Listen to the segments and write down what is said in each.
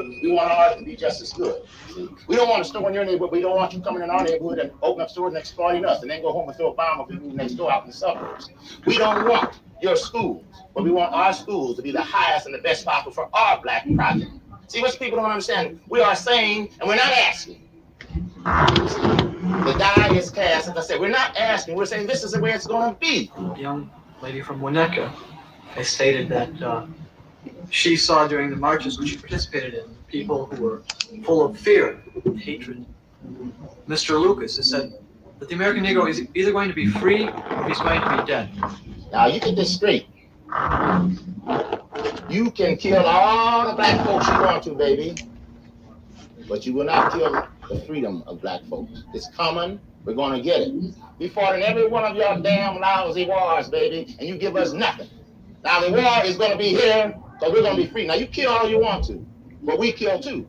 good, we want ours to be just as good. We don't want a store in your neighborhood. We don't want you coming in our neighborhood and open up stores and exploiting us and then go home and throw a bomb on people next door out in the suburbs. We don't want your schools, but we want our schools to be the highest and the best possible for our black project. See, what people don't understand, we are saying, and we're not asking. The die is cast, as I said, we're not asking, we're saying this is the way it's going to be. The young lady from Winnetka has stated that she saw during the marches which she participated in people who were full of fear and hatred. Mr. Lucas has said that the American Negro is either going to be free or he's going to be dead. Now, you get this straight. You can kill all the black folks you want to, baby, but you will not kill the freedom of black folks. It's coming. We're going to get it. We fought in every one of your damn lousy wars, baby, and you give us nothing. Now, the war is going to be here because we're going to be free. Now, you kill all you want to, but we kill too.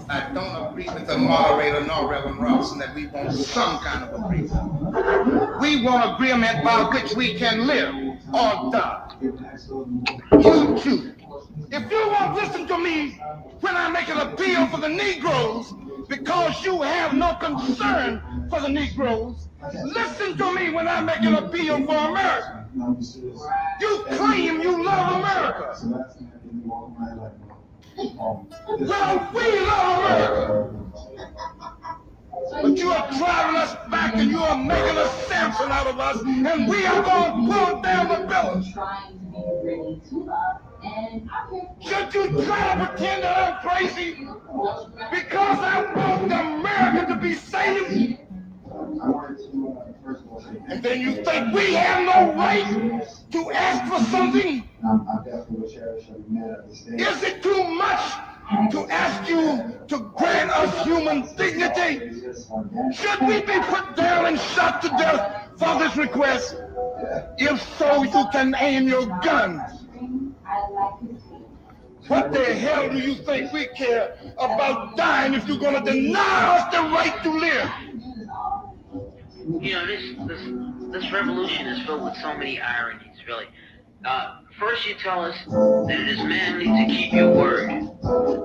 I don't agree with the moderator nor Reverend Robinson that we want some kind of agreement. We want agreement by which we can live or die. You too. If you won't listen to me when I make an appeal for the Negroes because you have no concern for the Negroes, listen to me when I make an appeal for America. You claim you love America. Well, we love America. But you are driving us back and you are making a Samson out of us, and we are going to pull down the pillars. Should you try to pretend that I'm crazy because I want America to be saved? And then you think we have no right to ask for something? Is it too much to ask you to grant us human dignity? Should we be put down and shot to death for this request? If so, you can aim your guns. What the hell do you think we care about dying if you're going to deny us the right to live? You know, this revolution is filled with so many ironies, really. First you tell us that it is manly to keep your word,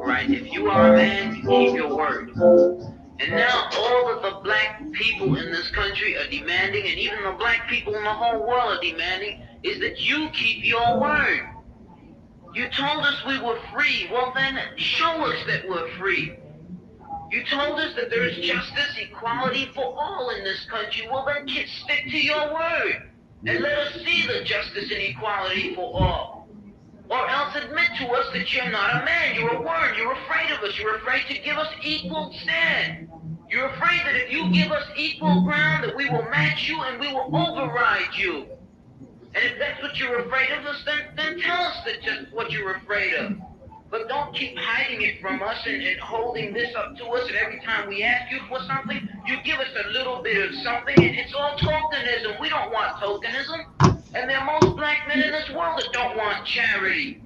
right? If you are a man, you keep your word. And now all of the black people in this country are demanding, and even the black people in the whole world are demanding, is that you keep your word. You told us we were free. Well then, show us that we're free. You told us that there is justice, equality for all in this country. Well then, stick to your word. And let us see the justice and equality for all. Or else admit to us that you're not a man, you're a word, you're afraid of us, you're afraid to give us equal stand. You're afraid that if you give us equal ground, that we will match you and we will override you. And if that's what you're afraid of us, then tell us that just what you're afraid of. But don't keep hiding it from us and holding this up to us, and every time we ask you for something, you give us a little bit of something, and it's all tokenism. We don't want tokenism. And there are most black men in this world that don't want charity.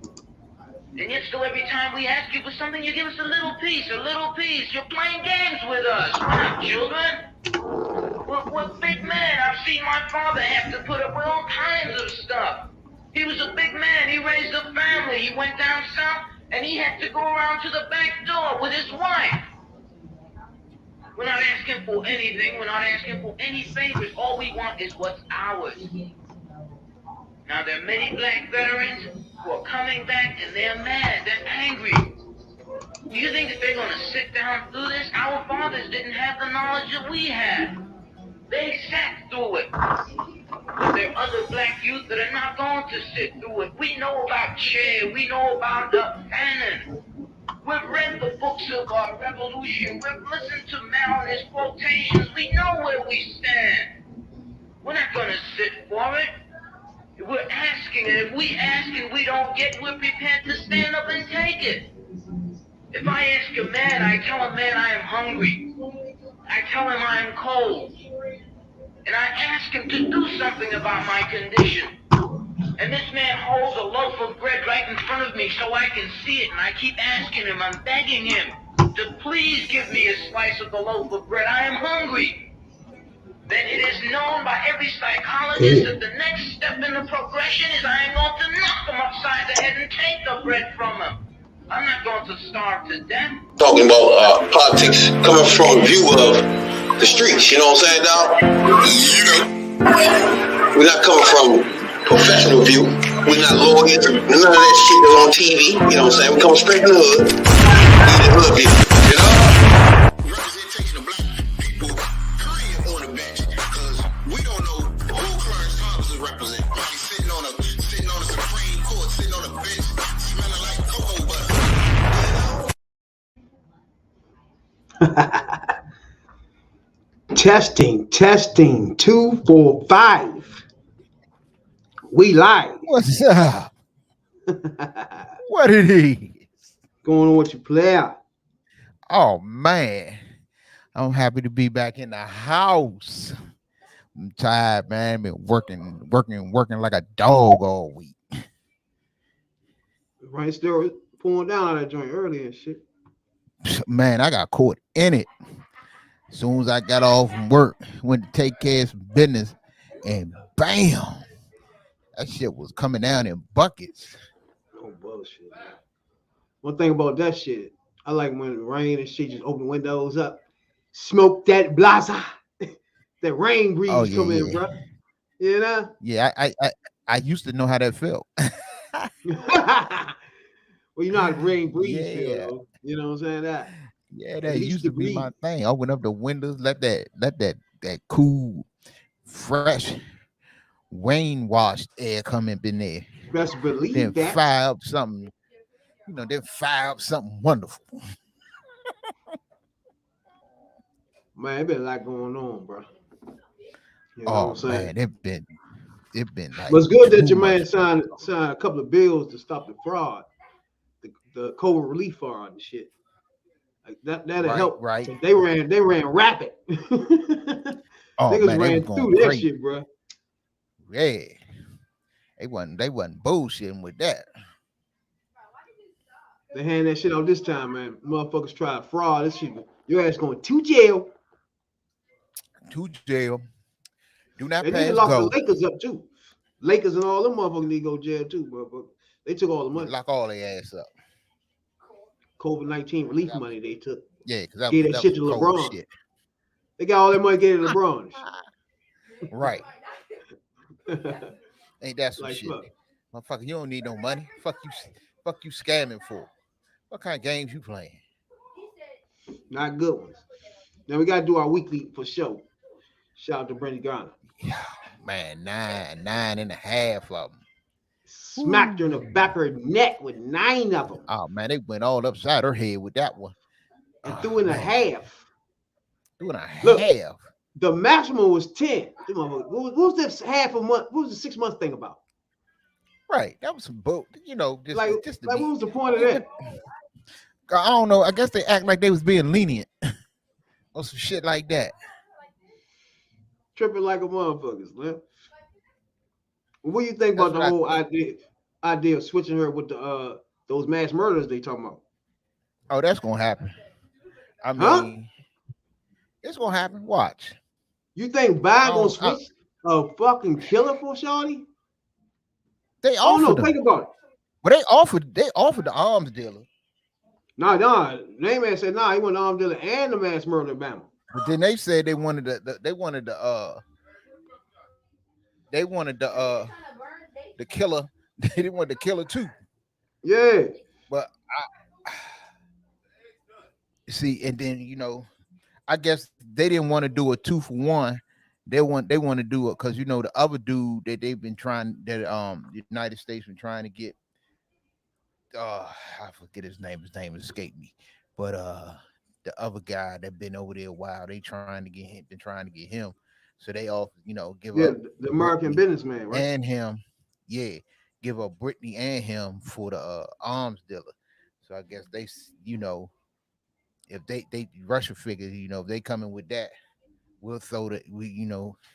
And yet still every time we ask you for something, you give us a little piece, a little piece. You're playing games with us. We're not children. We're big men. I've seen my father have to put up with all kinds of stuff. He was a big man. He raised a family. He went down south. And he had to go around to the back door with his wife. We're not asking for anything. We're not asking for any favors. All we want is what's ours. Now, there are many black veterans who are coming back, and they're mad. They're angry. Do you think that they're going to sit down through this? Our fathers didn't have the knowledge that we had. They sat through it. But there are other black youth that are not going to sit through it. We know about Che. We know about Fannin. We've read the books of our revolution. We've listened to Mao and his quotations. We know where we stand. We're not going to sit for it. We're asking, and if we ask and we don't get, we're prepared to stand up and take it. If I ask a man, I tell a man I am hungry. I tell him I am cold. And I ask him to do something about my condition. And this man holds a loaf of bread right in front of me so I can see it. And I keep asking him, I'm begging him to please give me a slice of the loaf of bread. I am hungry. Then it is known by every psychologist that the next step in the progression is I am going to knock him upside the head and take the bread from him. I'm not going to starve to death. Talking about politics coming from a view of the streets, you know what I'm saying, dog? You know, we're not coming from professional view. We're not lawyers. None of that shit that's on TV. You know what I'm saying? We come straight from the hood. We the hood view, you know? Representation of black people, period, on the bench. Because we don't know who Clarence Thomas is representing. He's sitting on the Supreme Court, sitting on a bench, smelling like cocoa butter. Testing 2 4 5. We live. What's up? What it is? Going on with your player? Oh man, I'm happy to be back in the house. I'm tired, man. Been working like a dog all week. Right, still pulling down on that joint early and shit. Man, I got caught in it. As soon as I got off from work, went to take care of some business, and bam, that shit was coming down in buckets. Oh bullshit. Man. One thing about that shit, I like when it rain and shit, just open windows up, smoke that blaza, that rain breeze come in, bro. You know? Yeah, I used to know how that felt. Well, you know how the rain breeze feel, though. You know what I'm saying? That. Yeah, that used to be my thing. Open up the windows, let that cool, fresh, rain washed air come in there. Best believe then that. Fire up something, wonderful. Man, it been a lot going on, bro. You know what I'm saying? Man, it been like. But it's good that your man signed a couple of bills to stop the fraud, the COVID relief fraud and shit. Like that'll help. Right. So they ran rapid. Niggas ran through that shit, bro. Yeah. They wasn't bullshitting with that. They hand that shit out this time, man. Motherfuckers try fraud. This shit, your ass going to jail. To jail. Do not pass go. They locked the Lakers up too. Lakers and all them motherfuckers need to go to jail too, bro. But they took all the money. Lock all their ass up. COVID-19 relief money they took. Yeah, because that gave that shit to LeBron. Shit. They got all that money gave to LeBron. Right. Ain't that some like, shit? Motherfucker, you don't need no money. Fuck you scamming for. What kind of games you playing? Not good ones. Now we gotta do our weekly for show. Shout out to Brandon Garner. Yeah, man, 9.5 of them. Smacked her in the back of her neck with 9 of them. Oh man, they went all upside her head with that one. And threw in a half. Look, the maximum was 10. What was this half a month? What was the 6 month thing about? Right, that was some boat. You know, just what was the point of that? I don't know. I guess they act like they was being lenient or some shit like that. Tripping like a motherfuckers, man. What do you think about the whole idea of switching her with the those mass murders they talking about? Oh, that's gonna happen. I mean, it's gonna happen. Watch. You think Biden gonna switch a fucking killer for Shawty? They offered. Think about it. But they offered the arms dealer. Nah. Nayman said he wanted the arms dealer and the mass murder in Bama. But then they said they wanted the killer. They didn't want the killer too. Yeah. But see, and then I guess they didn't want to do a 2 for 1. They want to do it because the other dude that they've been trying, that the United States been trying to get. I forget his name. His name escaped me. But the other guy that been over there a while, they trying to get him. So they all give up the American businessman, right? And him, give up Brittany and him for the arms dealer. So I guess they if they Russia figures, if they come in with that, we'll throw that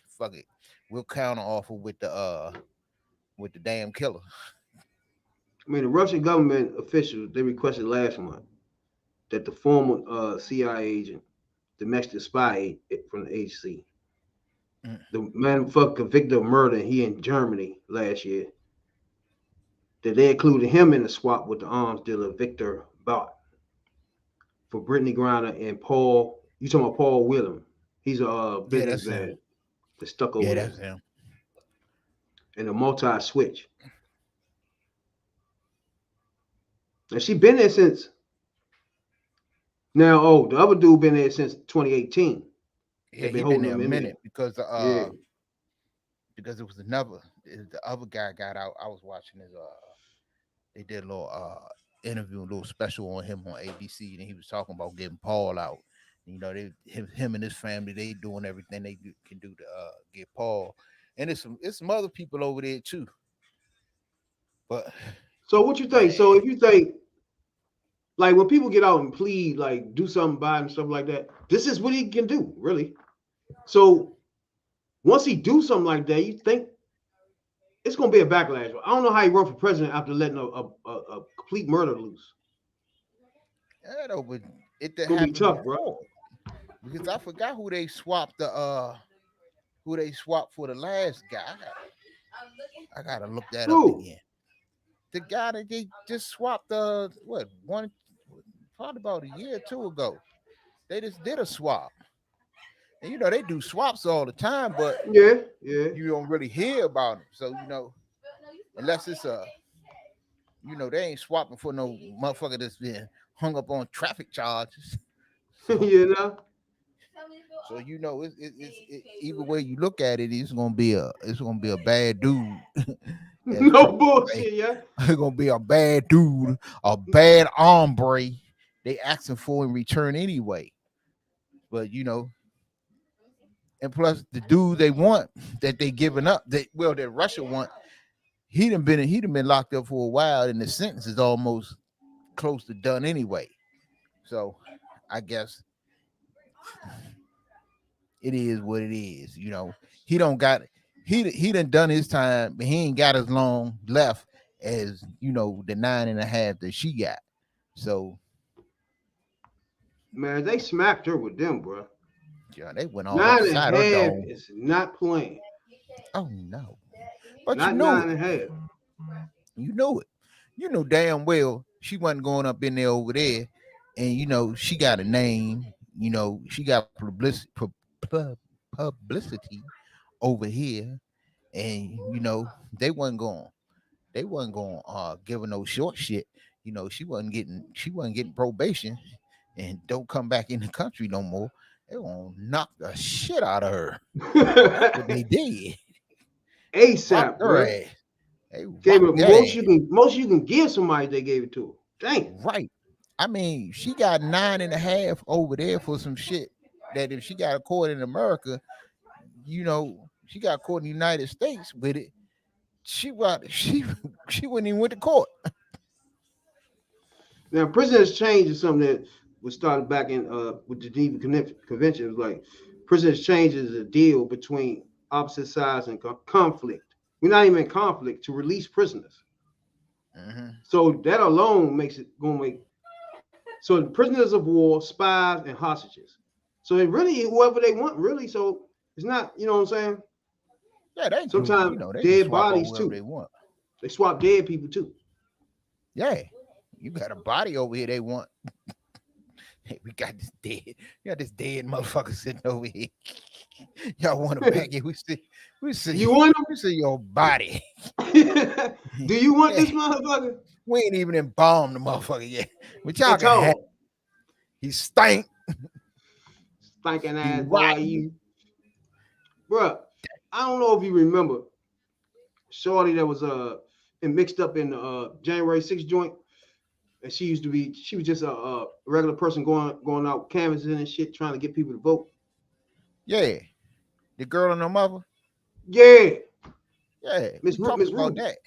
fuck it. We'll counter offer with the damn killer. I mean, the Russian government officials, they requested last month that the former CIA agent, domestic spy from the agency, the man convicted of murder, he in Germany last year, that they included him in the swap with the arms dealer Victor Bott for Brittany Griner and Paul. You talking about Paul Whelan? He's a businessman that stuck over that's there. him. And a multi-switch. And she been there since. Now, the other dude been there since 2018. Yeah, he been there a minute because because it was the other guy got out. I was watching his they did a little interview, a little special on him on ABC, and he was talking about getting Paul out. You know, him and his family, they doing everything they can do to get Paul. And it's some other people over there too. But so what you think? So if you think, like, when people get out and plead, like, do something by him and stuff like that, this is what he can do, really. So once he do something like that, you think it's gonna be a backlash. I don't know how he run for president after letting a complete murder loose. Yeah, though, but it gonna be tough, bro. Because I forgot who they swapped for the last guy. I gotta look that up again. The guy that they just swapped probably about a year or two ago. They just did a swap. And you know they do swaps all the time, but yeah, you don't really hear about them. So unless it's they ain't swapping for no motherfucker that's been hung up on traffic charges. So, So it's either way you look at it, it's gonna be a bad dude. No bullshit, yeah. It's gonna be a bad dude, a bad hombre. They asking for in return anyway. But and plus the dude they want that they giving up, that Russia want, he done been locked up for a while, and the sentence is almost close to done anyway. So I guess it is what it is. He don't got he done his time, but he ain't got as long left as the 9.5 that she got. So man, they smacked her with them, bro. Yeah, they went all 9.5 is not playing. Oh no, but not 9.5. You know it. You know damn well she wasn't going up in there over there, and she got a name. She got publicity over here, and they wasn't going give her no short shit. She wasn't getting probation, and don't come back in the country no more. They gonna knock the shit out of her. That's what they did. ASAP, bro. They gave her most you can give somebody. They gave it to her. Dang. Right. I mean, she got 9.5 over there for some shit that if she got a court in America, she got a court in the United States with it. She wouldn't even went to court. Now, Prisoners' Change is something that was started back in with the Geneva Convention. It was like Prisoners' Change is a deal between opposite sides and conflict. We're not even in conflict to release prisoners. Mm-hmm. So that alone makes it so prisoners of war, spies, and hostages. So they really whoever they want, really. So it's not, you know what I'm saying? Yeah, they sometimes they dead bodies too. They want. They swap dead people too. Yeah, you got a body over here. They want. Hey, we got this dead motherfucker sitting over here. Y'all want to back it? We see. You want him? We see your body. Do you want this motherfucker? We ain't even embalmed the motherfucker yet. But y'all can have. He stank. Stinking ass boy, you. Bruh, I don't know if you remember Shorty that was mixed up in the January 6th joint. And she was just a regular person going out canvassing and shit, trying to get people to vote. Yeah. The girl and her mother? Yeah. Yeah. Miss about that.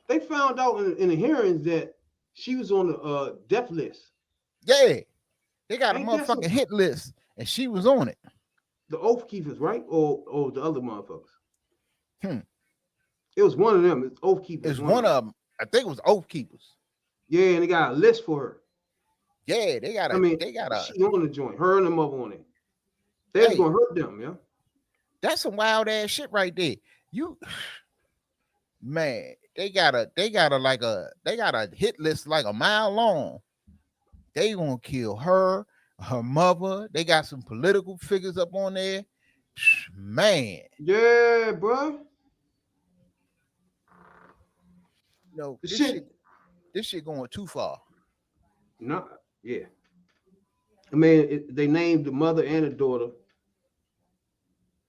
They found out in the hearings that she was on the death list. Yeah. They got a motherfucking hit list, and she was on it. The Oath Keepers, right? Or the other motherfuckers? It was one of them. It's Oath Keepers. It's one of them. I think it was Oath Keepers. Yeah, and they got a list for her. Yeah, they got a. She on the joint. Her and the mother on it. They're gonna hurt them, yeah. That's some wild ass shit right there. Man, they got a hit list like a mile long. They gonna kill her mother. They got some political figures up on there. Man. Yeah, bro. No, this shit going too far. No, yeah. I mean, they named the mother and the daughter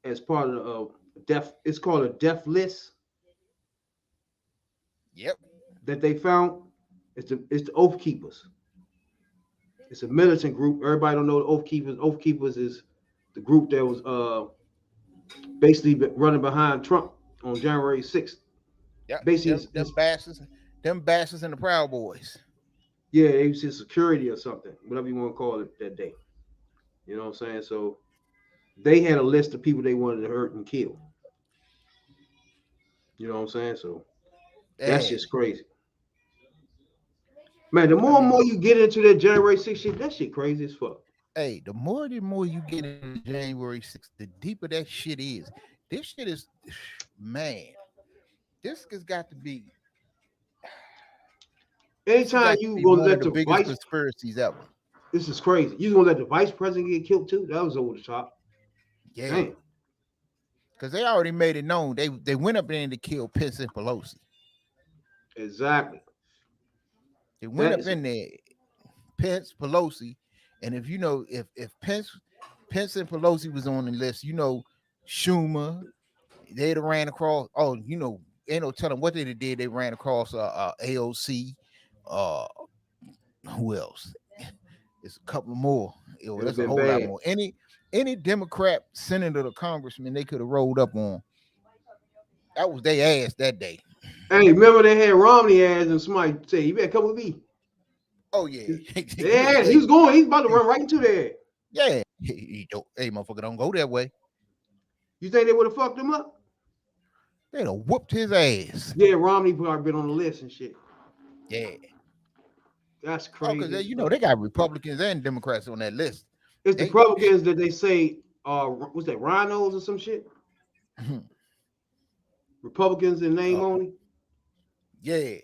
as part of the death. It's called a death list. Yep. That they found. It's the Oath Keepers. It's a militant group. Everybody don't know the Oath Keepers. Oath Keepers is the group that was basically running behind Trump on January 6th. Yeah, basically them bastards and the Proud Boys. Yeah, it was his security or something, whatever you want to call it that day. You know what I'm saying? So they had a list of people they wanted to hurt and kill. You know what I'm saying? So that's just crazy. Man, the more and more you get into that January 6th shit, that shit crazy as fuck. Hey, the more you get into January 6th, the deeper that shit is. This shit is, man, this has got to be. Anytime you gonna let the biggest conspiracies ever. This is crazy. You gonna let the vice president get killed too? That was over the top. Yeah. Because they already made it known. They went up there to kill Pence and Pelosi. Exactly. They went up in there, Pence, Pelosi, and if you know, if Pence and Pelosi was on the list, you know, Schumer, they'd have ran across. Oh, you know, ain't no telling what they did. They ran across AOC. Who else? It's a couple more. There's a whole lot more. Any Democrat senator or congressman they could have rolled up on. That was their ass that day. Hey, remember they had Romney ass and somebody say, "You better come with me." Oh yeah, yeah, he was going. He's about to run right into there. Yeah, he don't. Hey, motherfucker, don't go that way. You think they would have fucked him up? They'd have whooped his ass. Yeah, Romney probably been on the list and shit. Yeah, that's crazy. Because you know they got Republicans and Democrats on that list. It's the Republicans that they say what's that, rhinos or some shit? Republicans in name only. Yeah.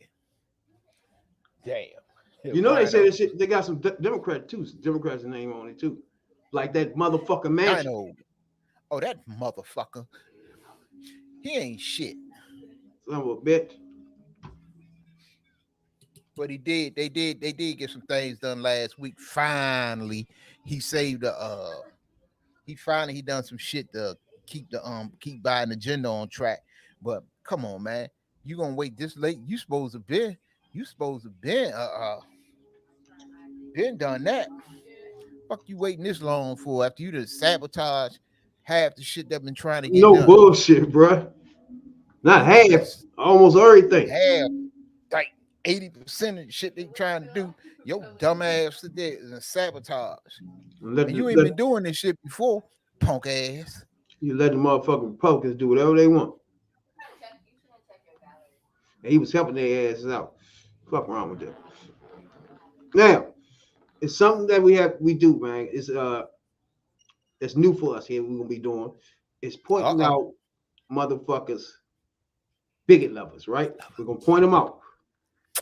Damn. You know they say that shit. They got some Democrats in name only too, like that motherfucker man. I know. Oh, that motherfucker. He ain't shit. Son of a bitch. But he did. They did get some things done last week. Finally, he saved he done some shit to keep Biden agenda on track. But come on, man, you gonna wait this late? You supposed to been done that. Fuck you waiting this long for after you just sabotage half the shit that been trying to get done. Bullshit, bro. Not half, almost everything. Half, like 80% of the shit they trying to do. Your dumb ass today is sabotage. And you ain't been doing this shit before, punk ass. You let the motherfucking Republicans do whatever they want. And he was helping their asses out. Fuck wrong with them. Now, it's something that we do, man. It's that's new for us here. We're gonna be doing. It's pointing out motherfuckers, bigot lovers, right? We're gonna point them out.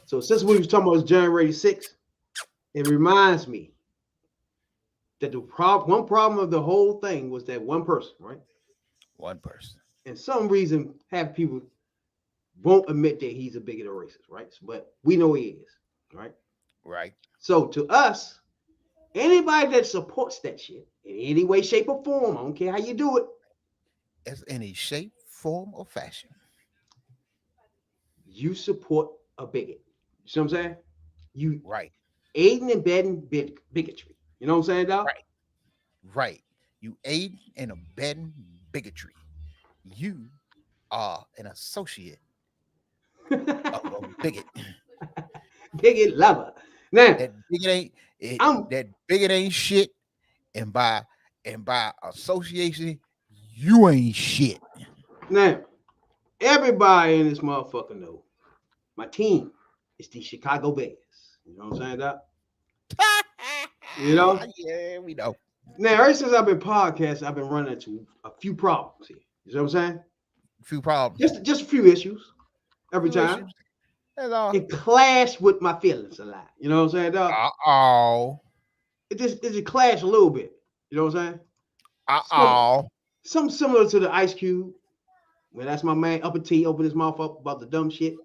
So since we was talking about January 6th, it reminds me that one problem of the whole thing was that one person, right? One person. And some reason, half people won't admit that he's a bigot or racist, right? But we know he is, right? Right. So to us, anybody that supports that shit in any way, shape, or form, I don't care how you do it. As any shape, form, or fashion. You support a bigot. You see what I'm saying? You right. Aiding and abetting bigotry. You know what I'm saying, dog? Right. Right. You aid and abetting bigotry. You are an associate of a bigot. Bigot lover. Now that bigot ain't shit, and by association, you ain't shit. Now, everybody in this motherfucker know my team is the Chicago Bears. You know what I'm saying, Doc? You know? Yeah, we know. Now, ever since I've been podcasting, I've been running into a few problems here. You know what I'm saying? A few problems. Just a few issues. every time. That's all. It clashed with my feelings a lot. You know what I'm saying, dog? It just clashed a little bit. You know what I'm saying? Something similar to the Ice Cube. Well, that's my man Upper T open his mouth up about the dumb shit.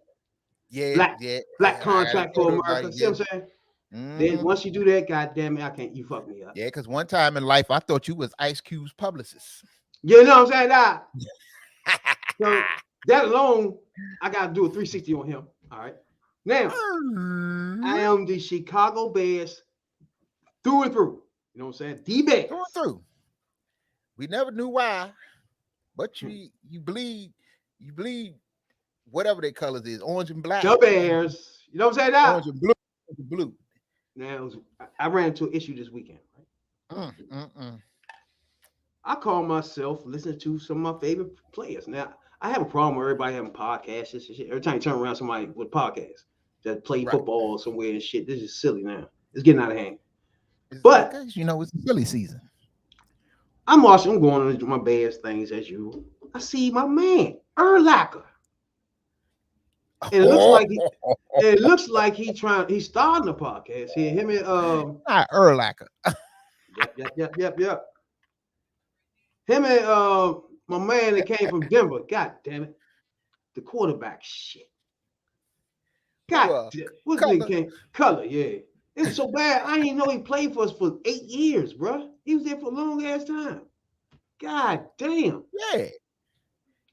Yeah, black contract for America. See what I'm saying? Mm-hmm. Then once you do that, goddamn it, I can't. You fuck me up. Yeah, because one time in life I thought you was Ice Cube's publicist. You know what I'm saying? Nah. So that alone, I gotta do a 360 on him. All right. Now I am the Chicago Bears through and through. You know what I'm saying? The Bears. Through and through. We never knew why, but you bleed whatever their colors is, orange and black. The Bears. You know what I'm saying? Now? Orange and blue. Now I ran into an issue this weekend. Right? I call myself listening to some of my favorite players. Now I have a problem with everybody having podcasts. This shit. Every time you turn around, somebody with podcasts that play football somewhere and shit. This is silly now. It's getting out of hand. But you know, it's silly season. I'm going into my Bears things as usual. I see my man Urlacher. And it looks like he's starting a podcast here. Him and not Urlacher. Yep. Him and my man that came from Denver. God damn it. The quarterback shit. God damn. What's his name? Color, yeah. It's so bad. I didn't know he played for us for 8 years, bro. He was there for a long ass time. God damn. Yeah.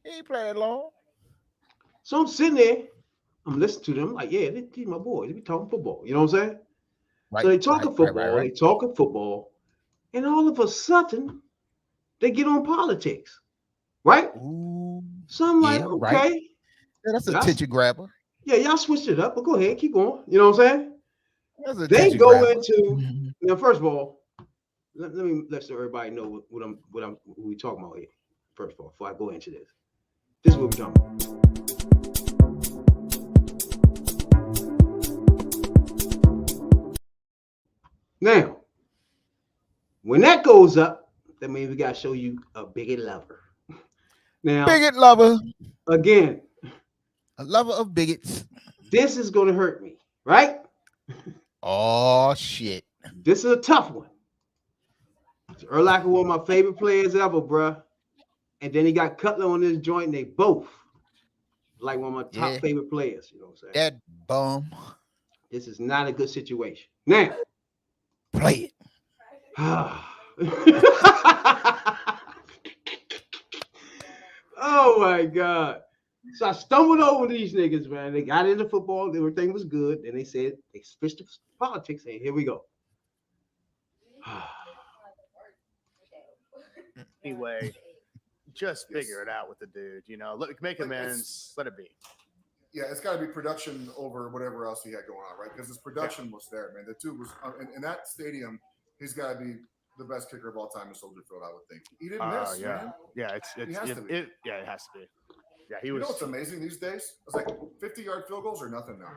He ain't playing long. So I'm sitting there. I'm listening to them like, yeah, these my boys. They be talking football. You know what I'm saying? Right, so they talking football. They talking football. And all of a sudden, they get on politics. Right? Ooh, so I'm like, okay. Right. Yeah, that's a attention grabber. Yeah, y'all switched it up, but go ahead, keep going. You know what I'm saying? They go into now. First of all, let me let everybody know what we talking about here. First of all, before I go into this is what we're talking about. Now, when that goes up, that means we gotta show you a bigot lover. Now, bigot lover again, a lover of bigots. This is gonna hurt me, right? Oh shit! This is a tough one. Urlacher was one of my favorite players ever, bruh. And then he got Cutler on this joint, and they both like one of my top favorite players. You know what I'm saying? That bum. This is not a good situation. Now, play it. Oh my God. So I stumbled over these niggas, man. They got into football. Everything was good. And they said they switched to politics. And here we go. Anyway, just figure it out with the dude. You know, make amends. Let it be. Yeah, it's got to be production over whatever else he had going on, right? Because his production was there, man. The dude was in that stadium. He's got to be the best kicker of all time in Soldier Field, I would think. He didn't miss, man. Yeah, it has to be. Yeah, he was. You know what's amazing these days? It's like 50-yard field goals are nothing now.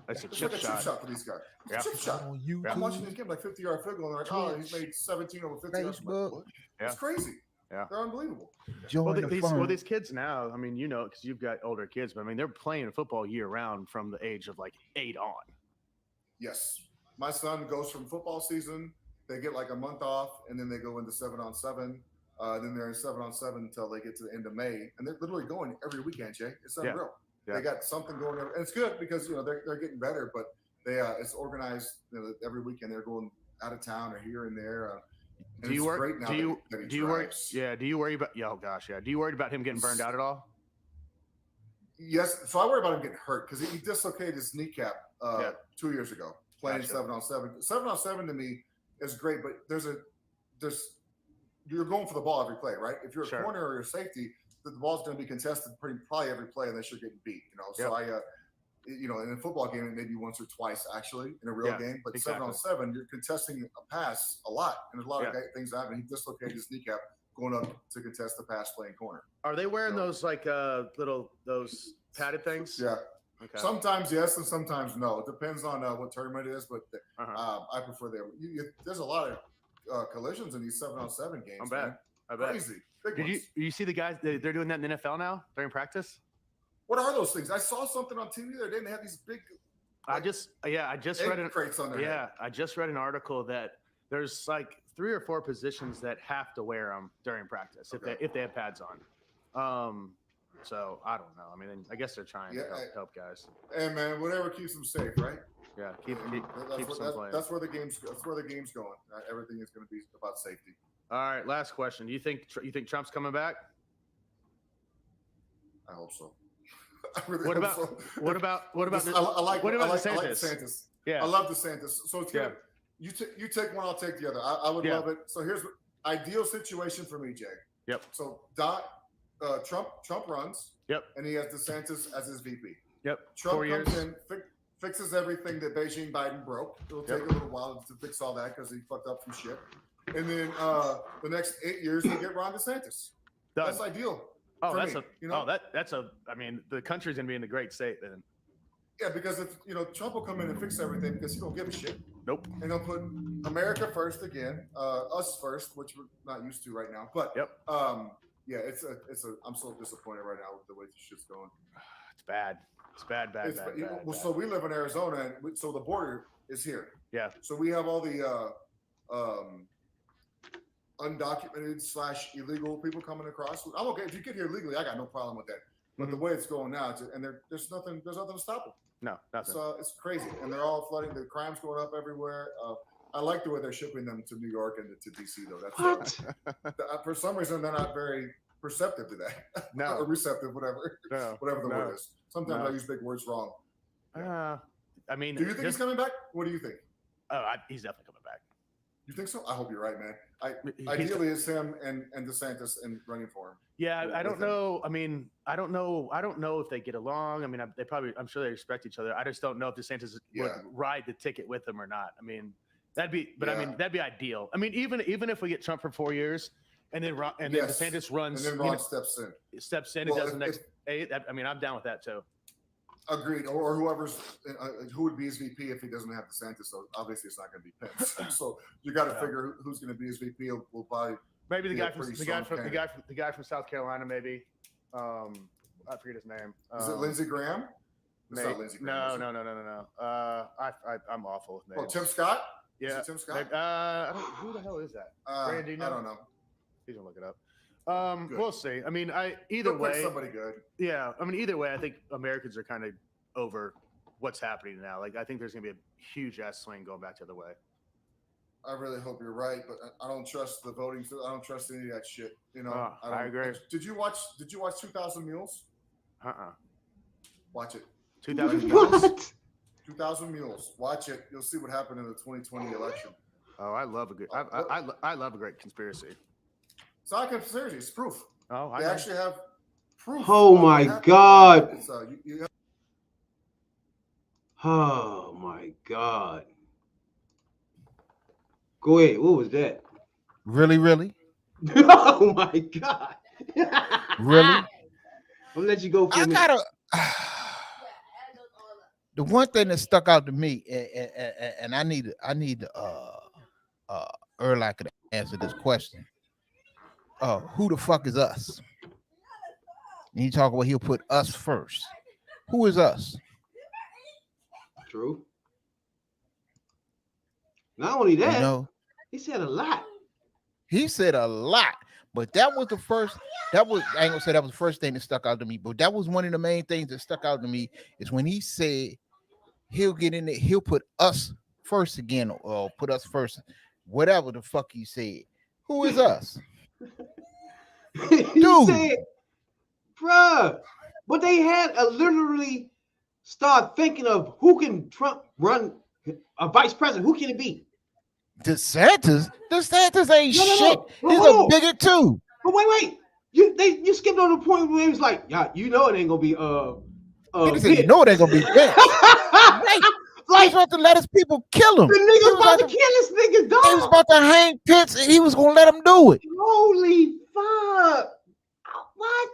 That's a it's chip like a shot. chip shot for these guys. Yeah. Chip shot. I'm watching this game like 50-yard field goal, and they're like, oh, he's made 17 over 50 yards. It's crazy. Yeah, they're unbelievable. These kids now, I mean, you know, because you've got older kids, but I mean, they're playing football year round from the age of like 8 on. Yes, my son goes from football season. They get like a month off, and then they go into 7-on-7. Then they're in 7-on-7 until they get to the end of May, and they're literally going every weekend. Jay, it's unreal. Yeah. They got something going, and it's good because you know they're getting better, but it's organized. You know, every weekend they're going out of town or here and there. Do you worry? Do you worry? Yeah. Do you worry about? Yeah. Oh gosh. Yeah. Do you worry about him getting burned out at all? Yes. So I worry about him getting hurt because he dislocated his kneecap 2 years ago playing 7-on-7. 7-on-7 to me is great, but you're going for the ball every play, right? If you're a corner or you're a safety, the ball's going to be contested probably every play unless you're getting beat. You know, so you know, in a football game, maybe once or twice actually in a real game, but 7-on-7, you're contesting a pass a lot, and there's a lot of things happen. He dislocated his kneecap going up to contest the pass playing corner. Are they wearing those like those padded things? Yeah. Okay. Sometimes yes, and sometimes no. It depends on what tournament it is, but I prefer them. There's a lot of collisions in these 7-on-7 games. I bet. Crazy. Did you see the guys? They're doing that in the NFL now during practice. What are those things? I saw something on TV the other day, and they had these big. I just read an crates on their head. I just read an article that there's like 3 or 4 positions that have to wear them during practice if they have pads on. So I don't know. I mean, I guess they're trying to help guys. Hey man, whatever keeps them safe, right? Yeah, keeps them playing. That's where the game's going. Everything is going to be about safety. All right, last question. Do you think Trump's coming back? I hope so. What about DeSantis? Yeah, I love DeSantis. So it's good. You take one, I'll take the other. I would love it. So here's ideal situation for me, Jay. Yep. So Trump runs. Yep. And he has DeSantis as his VP. Yep. Trump 4 years. comes in, fixes everything that Beijing Biden broke. It'll take a little while to fix all that because he fucked up some shit. And then the next 8 years we get Ron DeSantis. Done. That's ideal. Oh, that's I mean, the country's gonna be in a great state then. Yeah, because if Trump will come in and fix everything because he don't give a shit. Nope. And he'll put America first again, us first, which we're not used to right now. But yeah, I'm so disappointed right now with the way this shit's going. It's bad. It's bad. So we live in Arizona, and so the border is here. Yeah. So we have all the undocumented / illegal people coming across. I'm okay if you get here legally. I got no problem with that. But the way it's going now, there's nothing to stop them. No, nothing. It's crazy, and they're all flooding. The crime's going up everywhere. I like the way they're shipping them to New York and to DC though. That's for some reason they're not very perceptive to that. No, or receptive, whatever. No, whatever the word is. Sometimes I use big words wrong. I mean, do you think he's coming back? What do you think? He's definitely coming back. You think so? I hope you're right, man. Ideally, it's him and DeSantis and running for him. Yeah, I don't know. I mean, I don't know if they get along. I mean, I'm sure they respect each other. I just don't know if DeSantis would ride the ticket with him or not. I mean, that'd be ideal. I mean, even if we get Trump for 4 years and then DeSantis runs, and then Ron steps in and does the next 8. I mean, I'm down with that too. Agreed. Or whoever's who would be his VP if he doesn't have DeSantis. So obviously it's not going to be Pence. So you got to figure who's going to be his VP. Will probably maybe the guy from South Carolina. Maybe I forget his name. Is it Lindsey Graham? It's not Lindsey Graham. No. I'm awful with names. Oh, Tim Scott. Yeah, is it Tim Scott. Who the hell is that? Brandon, you know? I don't know. He's gonna look it up. We'll see. I mean, either way, somebody good. Yeah, I mean, either way, I think Americans are kind of over what's happening now. Like, I think there's gonna be a huge ass swing going back the other way. I really hope you're right, but I don't trust the voting. I don't trust any of that shit. I agree. Did you watch 2,000 Mules? Watch it. 2,000 Mules. 2,000 Mules. Watch it. You'll see what happened in the 2020 election. Oh, I love a good. I love a great conspiracy. It's not a conspiracy. It's proof. Oh, they actually have proof. Oh my God. Oh my God. Go ahead. What was that? Really? Oh my God. Really? I'll let you go for a minute. The one thing that stuck out to me, and I need Erlach to answer this question. Who the fuck is us? And he talk about he'll put us first. Who is us? True. Not only that, he said a lot. He said a lot, but that was the first. I ain't gonna say that was the first thing that stuck out to me, but that was one of the main things that stuck out to me is when he said he'll get in there, he'll put us first again, or put us first, whatever the fuck he said. Who is us? Dude, said, bruh, but they had to literally start thinking of who can Trump run a vice president. Who can it be? DeSantis ain't shit. He's a bigot too. But wait. You skipped on the point where he was like, yeah, it ain't gonna be it ain't gonna be Pence. Right. Like, he was about to let his people kill him. The nigga was about to kill this nigga, dog. He was about to hang Pence and he was gonna let him do it. Holy fuck. What?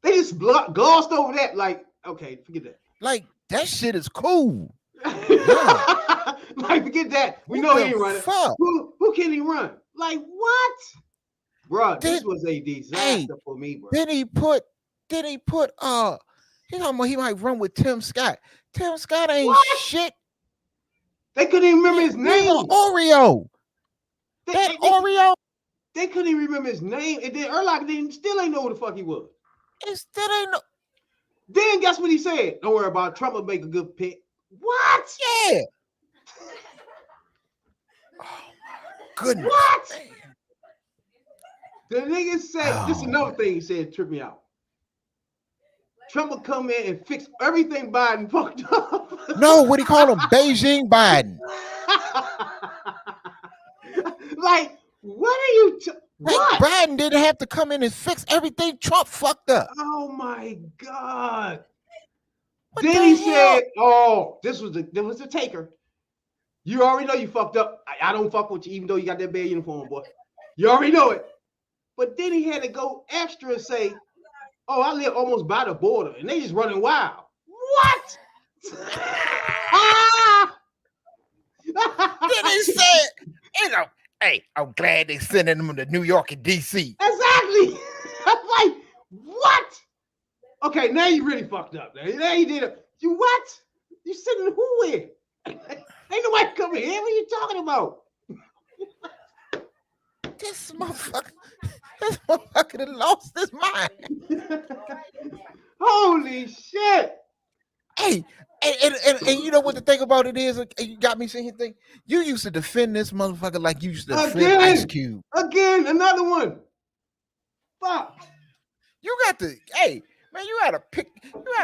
They just glossed over that. Like, okay, forget that. Like, that shit is cool. Like, forget that. We know he ain't running. Who can he run? Like, what? Bro, this was a disaster for me, bro. Then he put then he put he talking about he might run with Tim Scott. Tim Scott ain't shit. They couldn't even remember his name. Oreo. Oreo. They couldn't even remember his name. And then Urlacher still ain't know who the fuck he was. It still ain't no. Then guess what he said? Don't worry about it. Trump will make a good pick. What? Yeah. Oh my goodness. What? Man. The nigga said, this is another thing he said tripped me out. Trump will come in and fix everything Biden fucked up. No, what do you call him? Beijing Biden. Like, what are you? What? Biden didn't have to come in and fix everything Trump fucked up. Oh my God. What Then the he hell? said, "Oh, this was the taker. You already know you fucked up. I don't fuck with you, even though you got that bad uniform, boy. You already know it." But then he had to go extra and say, "Oh, I live almost by the border, and they just running wild." What? Then he said, "You know, hey, I'm glad they sending them to New York and DC." Exactly. I'm like, what? Okay, now you really fucked up. Now you did it. You what? You sending who in? Ain't nobody coming here. What are you talking about? This motherfucker done lost his mind. Holy shit. Hey, and you know what the thing about it is? You got me sitting here thinking, you used to defend this motherfucker like you used to defend Ice Cube. Again, another one. Fuck. You got to, hey, man, you gotta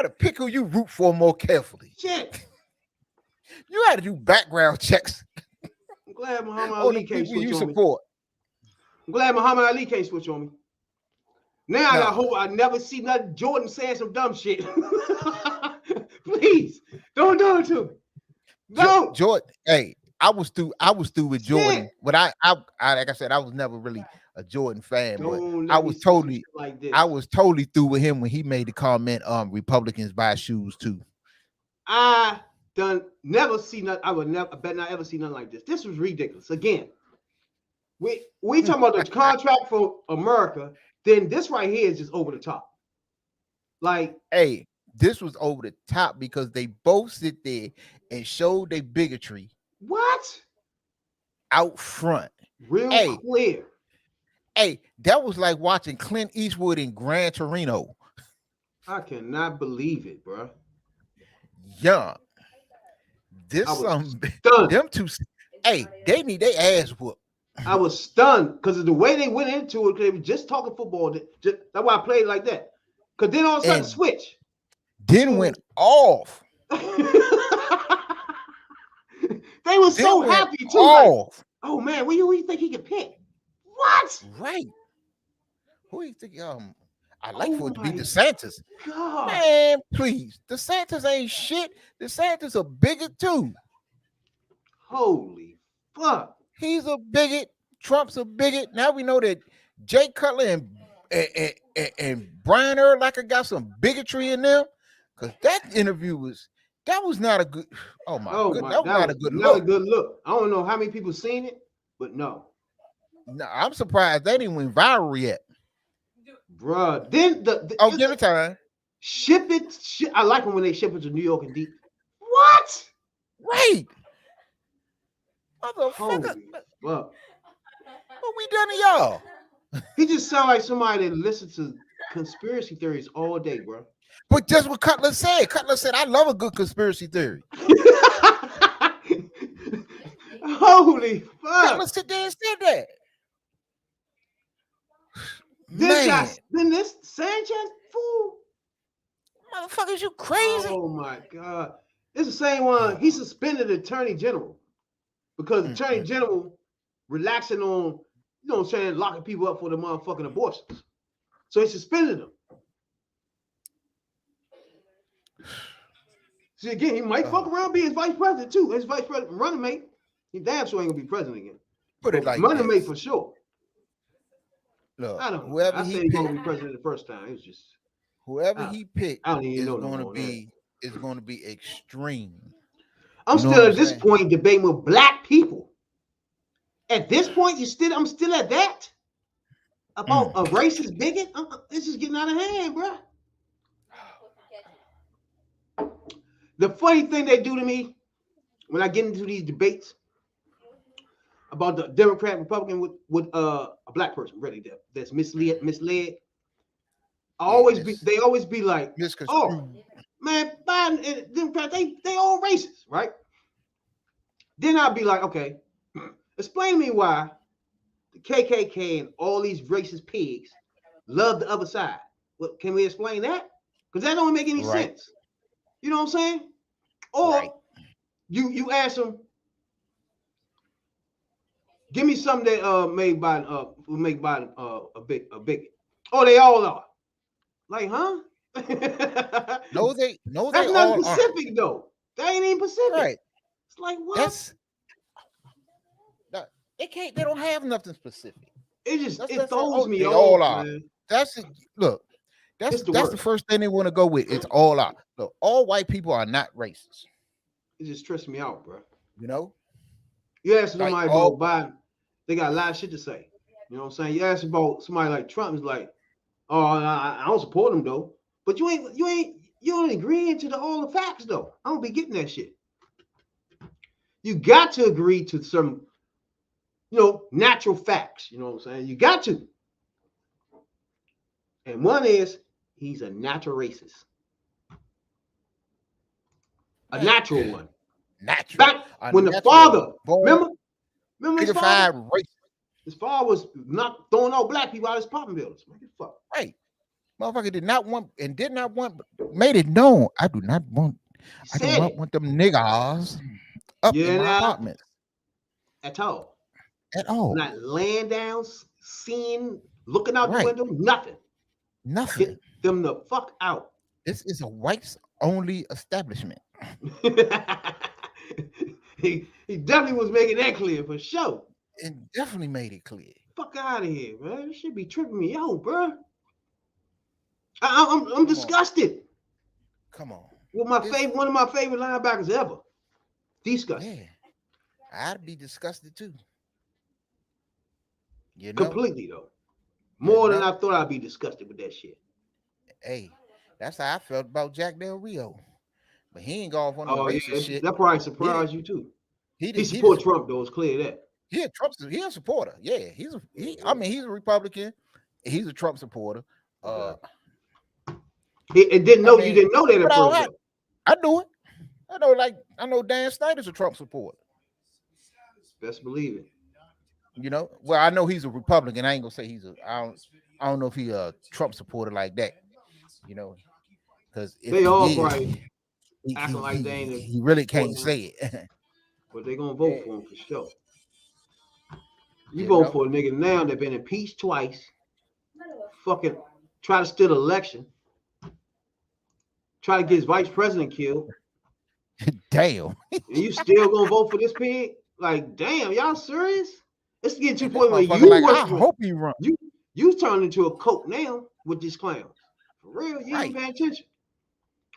pick who you root for more carefully. Shit. You gotta do background checks. I'm glad Muhammad Ali can't switch on me. I'm glad Muhammad Ali can't switch on me. Now I hope I never see nothing Jordan saying some dumb shit. Please don't do it to me. No, Jordan. Hey, I was through with Jordan, but I like I said, I was never really a Jordan fan, but I was totally through with him when he made the comment, Republicans buy shoes too. I never see nothing. I bet not ever see nothing like this. This was ridiculous. Again, we talking about the contract for America. Then this right here is just over the top. Like, hey, this was over the top because they both sit there and showed their bigotry. What? Out front. Real clear. Hey, that was like watching Clint Eastwood in Gran Torino. I cannot believe it, bro. Yeah. Them two, hey, they need their ass whooped. I was stunned because of the way they went into it. They were just talking football. That's why I played like that. Because then all of a sudden switch. Then went off. They were so happy too. Like, oh man, who you think he could pick? What? Right. Who do you think? I like for it to be DeSantis. God. Man, please. DeSantis ain't shit. DeSantis a bigot too. Holy fuck. He's a bigot. Trump's a bigot. Now we know that Jay Cutler and Brian Urlacher got some bigotry in them. Because that interview was not a good. Oh my god, that was not a good look. Not a good look. I don't know how many people seen it, but no. No, I'm surprised they didn't went viral yet. Bruh. Then give it time. Ship it. I like them when they ship it to New York and deep. What? Right. Motherfucker. What we done to y'all? He just sound like somebody that listens to conspiracy theories all day, bro. But that's what Cutler said. Cutler said, I love a good conspiracy theory. Holy fuck. Cutler sit there and said that. Then this Sanchez fool. Motherfuckers, you crazy? Oh my god. It's the same one. He suspended the attorney general. Because the Attorney General relaxing on, you know what I'm saying, locking people up for the motherfucking abortions. So he suspended them. See, again, he might fuck around be his vice president too. His vice president running mate. He damn sure ain't gonna be president again. Put it like running mate for sure. Look, I don't know. I said he's gonna be president the first time. It was just whoever he picked I don't even know is going to be extreme. I'm still at this point debating with black people. At this point, I'm still at that about a racist bigot. It's just getting out of hand, bro. The funny thing they do to me when I get into these debates about the Democrat Republican with a black person really that's misled. They always be like, oh man, Biden and Democrat, they all racist, right? Then I'll be like, okay, explain to me why the KKK and all these racist pigs love the other side. Well, can we explain that? Because that don't make any sense. You know what I'm saying? Or you ask them, give me something that make Biden a bigot. Oh, they all are. Like, huh? No, they That's not specific though. That ain't even specific. Right. It's like what? They don't have nothing specific. It throws me they off. All out. Man. That's the first thing they want to go with. It's all out. Look, all white people are not racist. It just stresses me out, bro. You know? You ask somebody about Biden, they got a lot of shit to say. You know what I'm saying? You ask about somebody like Trump, is like, oh, I don't support him though. But you ain't agreeing to all the facts though. I don't be getting that shit. You got to agree to some, natural facts. You know what I'm saying? You got to. And one is he's a natural racist. A natural one. Natural. Back when the father, remember his father? His father was not throwing all black people out of his apartment buildings. Fuck. Right. Motherfucker made it known. I do not want them niggas up in my apartments. At all. At all. Not laying down, seeing, looking out the window, nothing. Nothing. Get them the fuck out. This is a whites only establishment. he definitely was making that clear for sure. It definitely made it clear. Fuck out of here, man. This should be tripping me out, bro. I'm disgusted. Come on. With one of my favorite linebackers ever. Disgusted. Yeah. I'd be disgusted too. Completely though. More than I thought I'd be disgusted with that shit. Hey, that's how I felt about Jack Del Rio. But he ain't gone for no racist shit. That probably surprised you too. He supports Trump though, it's clear that. Yeah, he's a supporter. Yeah, he's a Republican. He's a Trump supporter. And didn't know you didn't know that at first. I knew it. I know Dan Snyder's a Trump supporter. Best believe it. Well, I know he's a Republican. I ain't gonna say I don't know if he's a Trump supporter like that. Because they all right acting like they ain't. He really can't say it. But they gonna vote for him for sure. You vote for a nigga now that been impeached twice. Fucking try to steal the election. Try to get his vice president killed. Damn. And you still gonna vote for this pig? Like, damn, y'all serious? It's getting to the point where you I hope he run. You turn into a coke now with these clowns. For real, you ain't paying attention.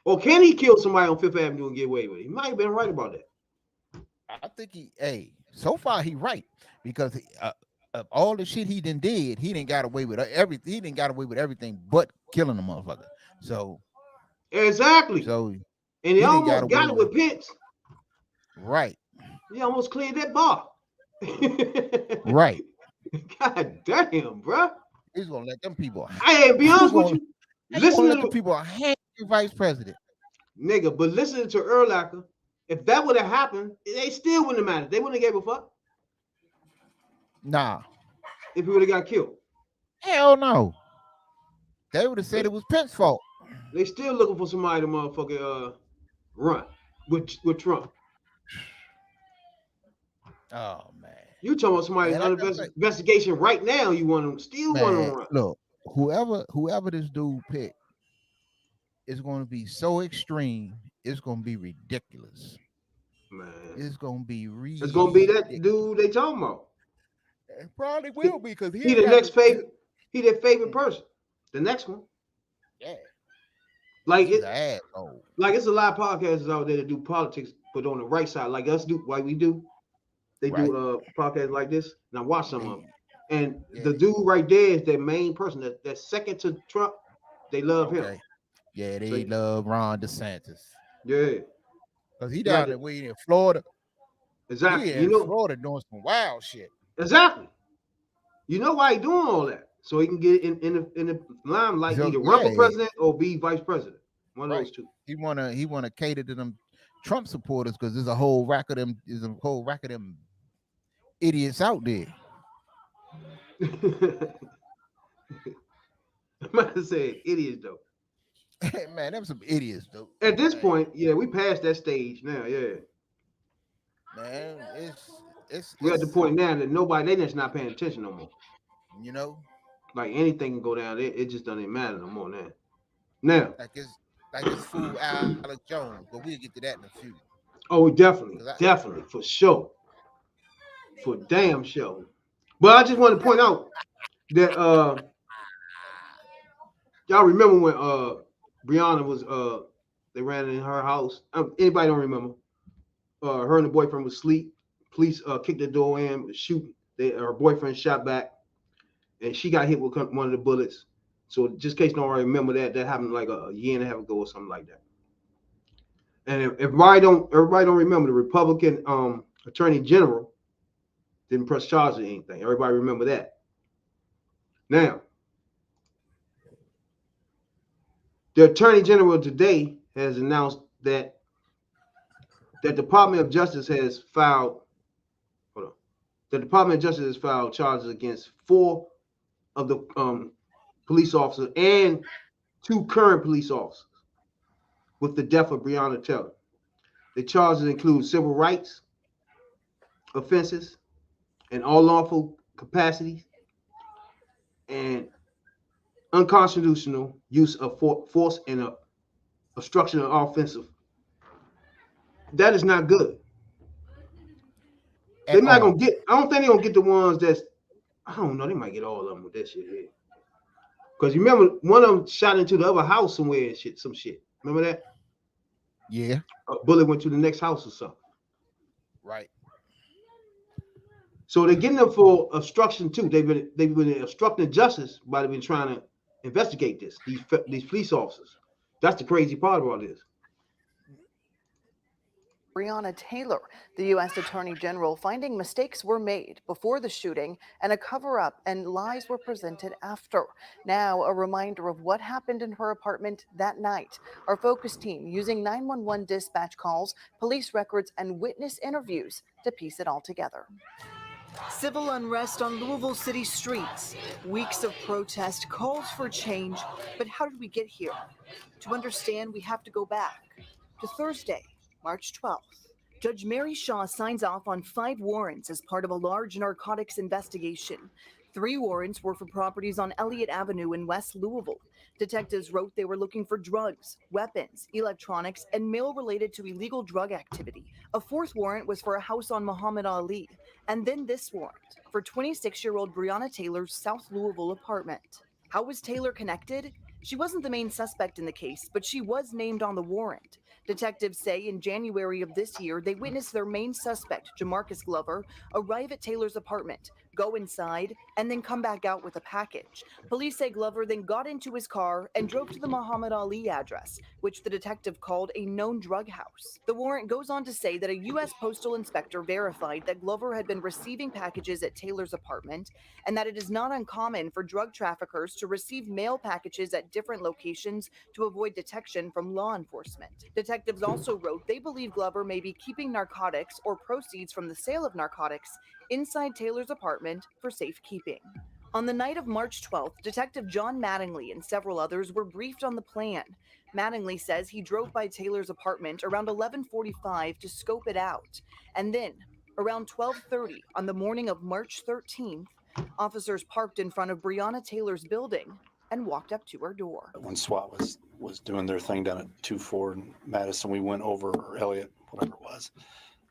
Or can he kill somebody on Fifth Avenue and get away with it? He might have been right about that. I think so far he right, because of all the shit he did, he didn't got away with everything. He didn't got away with everything but killing a motherfucker. So exactly. So and he almost got it with Pence. Right. He almost cleared that bar. Right. God damn, bro. He's gonna let them people. Hey, be honest with you. Listen to the people hang the vice president. Nigga, but listening to Urlacher, if that would have happened, they still wouldn't have mattered. They wouldn't have gave a fuck. Nah. If he would have got killed. Hell no. They would have said it was Pence's fault. They still looking for somebody to motherfucking run with Trump. Oh man. You talking about somebody under investigation right now, you want them still want to run. Look, whoever this dude picked is going to be so extreme, it's going to be ridiculous. Man. It's going to be ridiculous. It's going to be that dude they talking about. It probably will be, because he the next favorite. He their favorite person. The next one. Yeah. Like it's a lot of podcasts out there that do politics, but on the right side, like us do, like we do. They do podcasts like this, and I watch some of them. And the dude right there is their main person. That's second to Trump. They love him. Yeah, they love Ron DeSantis. Yeah. Because he down there way in Florida. Exactly. He in Florida doing some wild shit. Exactly. You know why he doing all that? So he can get in the limelight, So, either run for yeah. president or be vice president. One of those two. He wanna cater to them Trump supporters because there's a whole rack of them. Idiots out there. I'm about to say idiots though. Man, them some idiots though. At this point, yeah, we passed that stage now. Yeah, man, we're at the point now that they just not paying attention no more. You know, like anything can go down. It just doesn't matter no more now. Now, like it's fool Alex Jones, but we'll get to that in a few. Oh, definitely for sure, for damn sure. But I just want to point out that y'all remember when Breonna was they ran in her house. Anybody don't remember? Her and the boyfriend was asleep. Police kicked the door in, shooting. Her boyfriend shot back, and she got hit with one of the bullets. So just in case nobody remember that happened like a year and a half ago or something like that. And if everybody don't remember, the Republican Attorney General didn't press charges or anything. Everybody remember that. Now, the Attorney General today has announced that the Department of Justice has filed. The Department of Justice has filed charges against 4 of the police officers and 2 current police officers with the death of Breonna Taylor. The charges include civil rights offenses and unlawful capacities and unconstitutional use of force and obstruction of offensive. That is not good. They're not gonna get. I don't think they're gonna get the ones that's. I don't know. They might get all of them with that shit here. Because you remember one of them shot into the other house somewhere and shit. Some shit. Remember that? Yeah. A bullet went to the next house or something. Right. So they're getting them for obstruction too. They've been obstructing justice by they've been trying to investigate this. These police officers. That's the crazy part about this. Breonna Taylor, the U.S. Attorney General, finding mistakes were made before the shooting and a cover-up and lies were presented after. Now, a reminder of what happened in her apartment that night. Our focus team using 911 dispatch calls, police records, and witness interviews to piece it all together. Civil unrest on Louisville city streets. Weeks of protest, calls for change. But how did we get here? To understand, we have to go back to Thursday, March 12th. Judge Mary Shaw signs off on 5 warrants as part of a large narcotics investigation. 3 warrants were for properties on Elliott Avenue in West Louisville. Detectives wrote they were looking for drugs, weapons, electronics, and mail related to illegal drug activity. A 4th warrant was for a house on Muhammad Ali. And then this warrant for 26-year-old Breonna Taylor's South Louisville apartment. How was Taylor connected? She wasn't the main suspect in the case, but she was named on the warrant. Detectives say in January of this year, they witnessed their main suspect, Jamarcus Glover, arrive at Taylor's apartment, go inside, and then come back out with a package. Police say Glover then got into his car and drove to the Muhammad Ali address, which the detective called a known drug house. The warrant goes on to say that a U.S. postal inspector verified that Glover had been receiving packages at Taylor's apartment and that it is not uncommon for drug traffickers to receive mail packages at different locations to avoid detection from law enforcement. Detectives also wrote they believe Glover may be keeping narcotics or proceeds from the sale of narcotics inside Taylor's apartment for safekeeping. On the night of March 12th, Detective John Mattingly and several others were briefed on the plan. Mattingly says he drove by Taylor's apartment around 11:45 to scope it out. And then, around 12:30 on the morning of March 13th, officers parked in front of Breonna Taylor's building and walked up to her door. When SWAT was doing their thing down at 2-4 in Madison, we went over, or Elliott, whatever it was.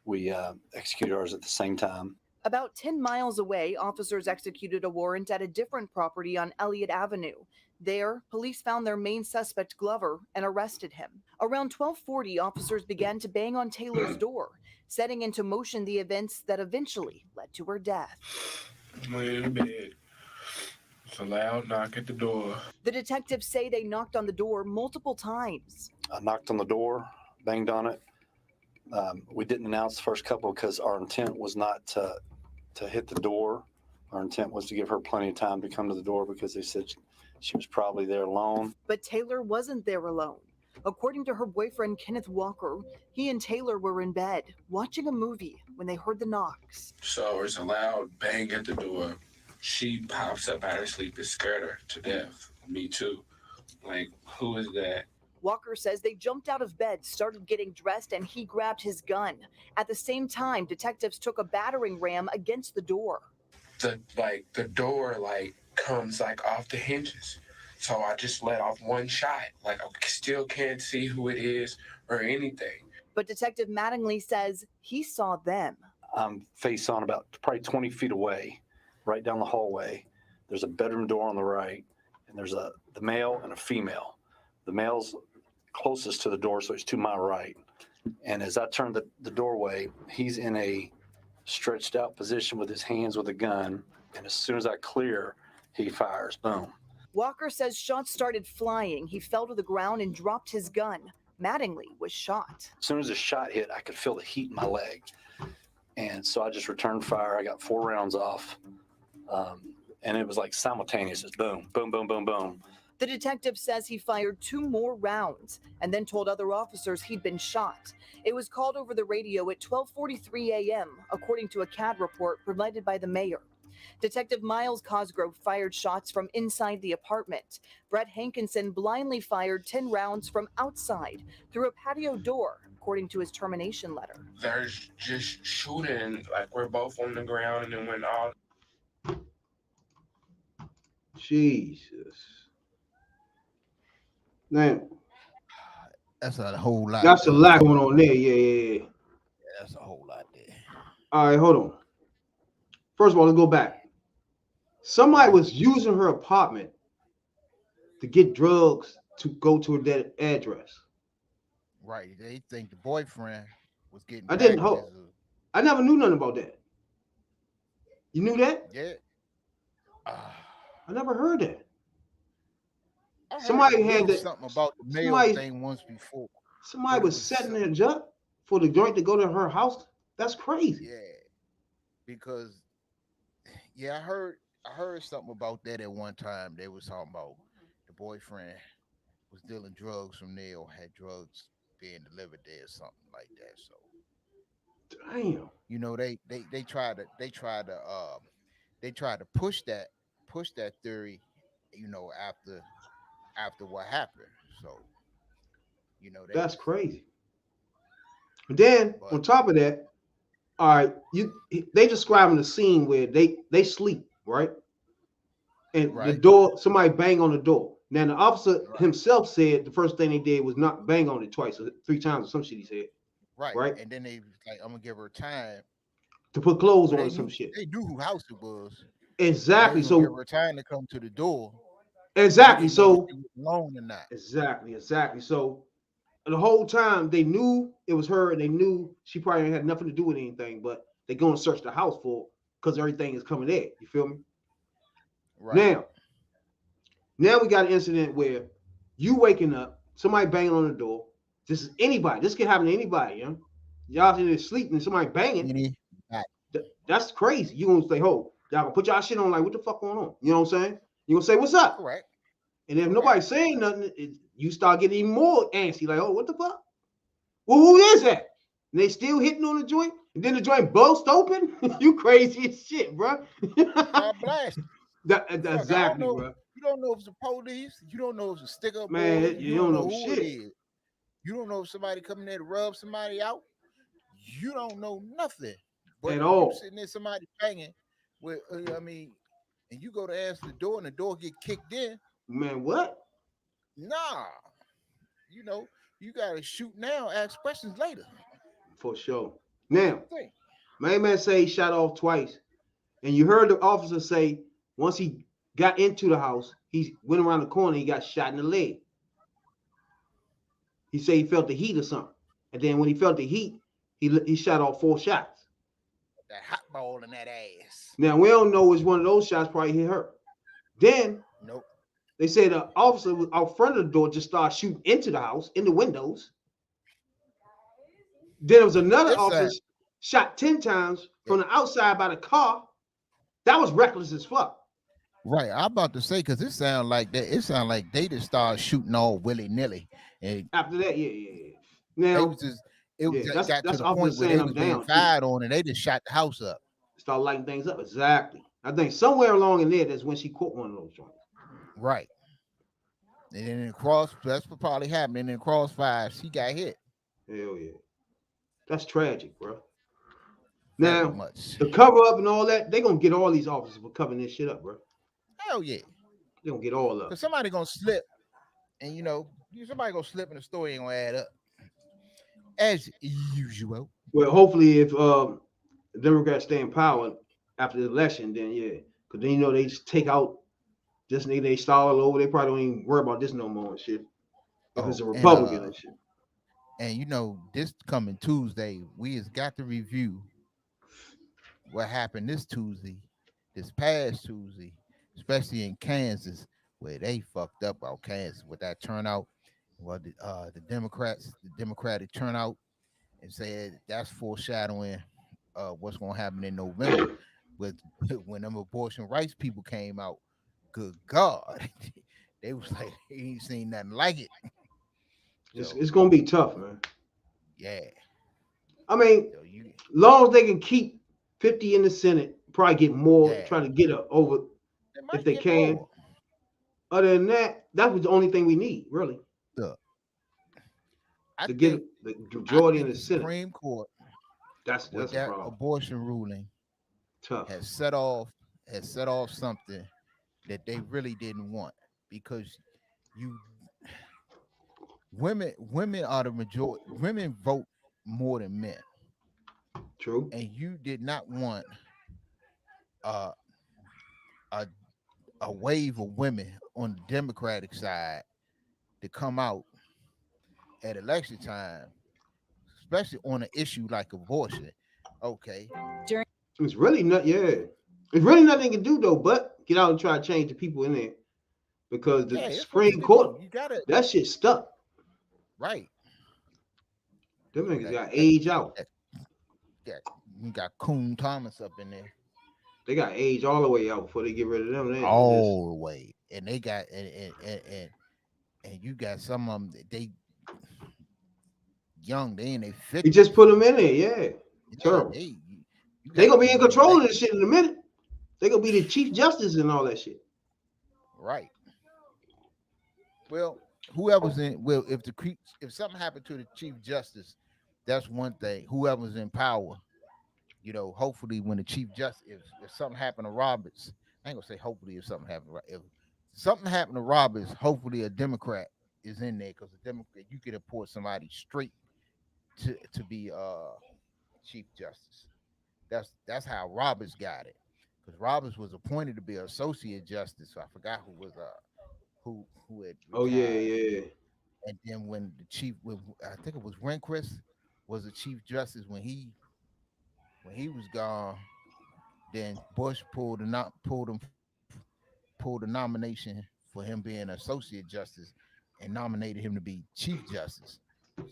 We executed ours at the same time. About 10 miles away, officers executed a warrant at a different property on Elliott Avenue. There, police found their main suspect, Glover, and arrested him. Around 12:40, officers began to bang on Taylor's door, setting into motion the events that eventually led to her death. Lay in bed. It's a loud knock at the door. The detectives say they knocked on the door multiple times. I knocked on the door, banged on it, We didn't announce the first couple because our intent was not to hit the door. Our intent was to give her plenty of time to come to the door because they said she was probably there alone. But Taylor wasn't there alone. According to her boyfriend, Kenneth Walker, he and Taylor were in bed watching a movie when they heard the knocks. So it's a loud bang at the door. She pops up out of sleep. It scared her to death. Me too. Like, who is that? Walker says they jumped out of bed, started getting dressed, and he grabbed his gun. At the same time, detectives took a battering ram against the door. The door comes off the hinges. So I just let off one shot. I still can't see who it is or anything. But Detective Mattingly says he saw them. I'm face on about probably 20 feet away, right down the hallway. There's a bedroom door on the right, and there's the male and a female. The male's closest to the door, so he's to my right. And as I turn the doorway, he's in a stretched out position with his hands with a gun. And as soon as I clear, he fires. Boom. Walker says shots started flying. He fell to the ground and dropped his gun. Mattingly was shot. As soon as the shot hit, I could feel the heat in my leg. And so I just returned fire. I got 4 rounds off. And it was like simultaneous. It's boom, boom, boom, boom, boom. The detective says he fired 2 more rounds and then told other officers he'd been shot. It was called over the radio at 12:43 a.m., according to a CAD report provided by the mayor. Detective Miles Cosgrove fired shots from inside the apartment. Brett Hankinson blindly fired 10 rounds from outside through a patio door, according to his termination letter. They're just shooting, we're both on the ground, and then when all... Jesus. Man, that's a whole lot. That's a lot going on there. Yeah. That's a whole lot there. All right, hold on. First of all, let's go back. Somebody was using her apartment to get drugs to go to her address. Right. They think the boyfriend was getting. I didn't hope. I never knew nothing about that. You knew that? Yeah. I never heard that. Somebody had that. Something about the mail thing once before. Somebody was setting it up for the joint to go to her house. That's crazy. Yeah. Because I heard something about that at one time. They was talking about the boyfriend was dealing drugs from there or had drugs being delivered there or something like that. So damn. You know, they try to push that theory, you know, after what happened. So, you know, that's crazy. And then on top of that, all right, they describing the scene where they sleep, right? And the door, somebody bang on the door. Now the officer himself said the first thing they did was not bang on it twice or 3 times or some shit he said. Right. And then they like, I'm gonna give her time to put clothes on or some shit. They knew who house it was. Exactly. So give her time to come to the door. Exactly. So alone or not. Exactly. So the whole time they knew it was her, and they knew she probably had nothing to do with anything, but they go and search the house for because everything is coming there. You feel me? Right. Now we got an incident where you waking up, somebody banging on the door. This is anybody. This can happen to anybody, you know? Y'all in there sleeping, somebody banging. That's crazy. You gonna say, "Oh, y'all gonna put y'all shit on?" Like, what the fuck going on? You know what I'm saying? You gonna say, "What's up?" Correct. And if nobody's saying nothing, you start getting even more antsy. Like, "Oh, what the fuck? Well, who is that?" And they still hitting on the joint, and then the joint burst open. You crazy as shit, bro. Blast. Exactly, bro. You don't know if it's the police. You don't know if it's a stick-up. Man, you don't know who shit. it is. You don't know if somebody coming there to rub somebody out. You don't know nothing. But at all. You sitting there, somebody banging with, and you go to answer the door, and the door get kicked in. Man, what? Nah. You know, you gotta shoot now, ask questions later. For sure. Now, my man say he shot off twice, and you heard the officer say once he got into the house, he went around the corner, he got shot in the leg. He said he felt the heat or something, and then when he felt the heat, he shot off 4 shots. That hot ball in that ass. Now we don't know which one of those shots probably hit her. Then nope. They say the officer was out front of the door, just started shooting into the house, in the windows. Then there was another This officer shot 10 times from the outside by the car. That was reckless as fuck. Right, I'm about to say because it sounded like that. It sounded like they just started shooting all willy nilly, and after that, yeah. Now it was just got to the point where they was being fired on, and they just shot the house up. Start lighting things up. Exactly. I think somewhere along in there, that's when she caught one of those joints. Right. And then that's what probably happened. And then crossfire, she got hit. Hell yeah. That's tragic, bro. Now, much. the cover up and all that, they're going to get all these officers for covering this shit up, bro. Hell yeah. They're going to get all of it. Because somebody going to slip, and somebody going to slip and the story ain't going to add up. As usual. Well, hopefully if the Democrats stay in power after the election, then yeah. Because then, they just take out this nigga, they start all over. They probably don't even worry about this no more and shit. If it's a Republican and shit. And this coming Tuesday, we has got to review what happened this past Tuesday, especially in Kansas, where they fucked up out Kansas with that turnout. Well, the Democratic turnout, and said that's foreshadowing what's gonna happen in November when them abortion rights people came out. Good God, they was like, they ain't seen nothing like it. It's gonna be tough, man. Yeah. I mean, long as they can keep 50 in the Senate, probably get more, try to get over if they can. More. Other than that, that was the only thing we need, really. To get the majority in the Senate. Supreme Court, that's that problem. Abortion ruling has set off something that they really didn't want, because women are the majority. Women vote more than men. True. And you did not want a wave of women on the Democratic side to come out at election time, especially on an issue like abortion. Okay. It's really not, It's really nothing you can do though, but get out and try to change the people in there, because the Supreme Court, that shit stuck. Right. Them niggas got age out. You got Coon Thomas up in there. They got age all the way out before they get rid of them. All the way, and they got and you got some of them. They young. They in their 50s. You just put them in there, yeah. Terrible. They gonna be in control of this shit in a minute. They gonna be the Chief Justice and all that shit. Right. Well, whoever's in, if something happened to the Chief Justice, that's one thing. Whoever's in power, hopefully when the Chief Justice, if something happened to Roberts, I ain't gonna say hopefully if something happened to Roberts, hopefully a Democrat is in there, because the Democrat, you could appoint somebody straight to be Chief Justice. That's how Roberts got it, because Roberts was appointed to be an Associate Justice. So I forgot who was who had retired. Oh yeah. And then when the chief, I think it was Rehnquist, was the Chief Justice when he was gone. Then Bush pulled the nomination for him being Associate Justice and nominated him to be Chief Justice.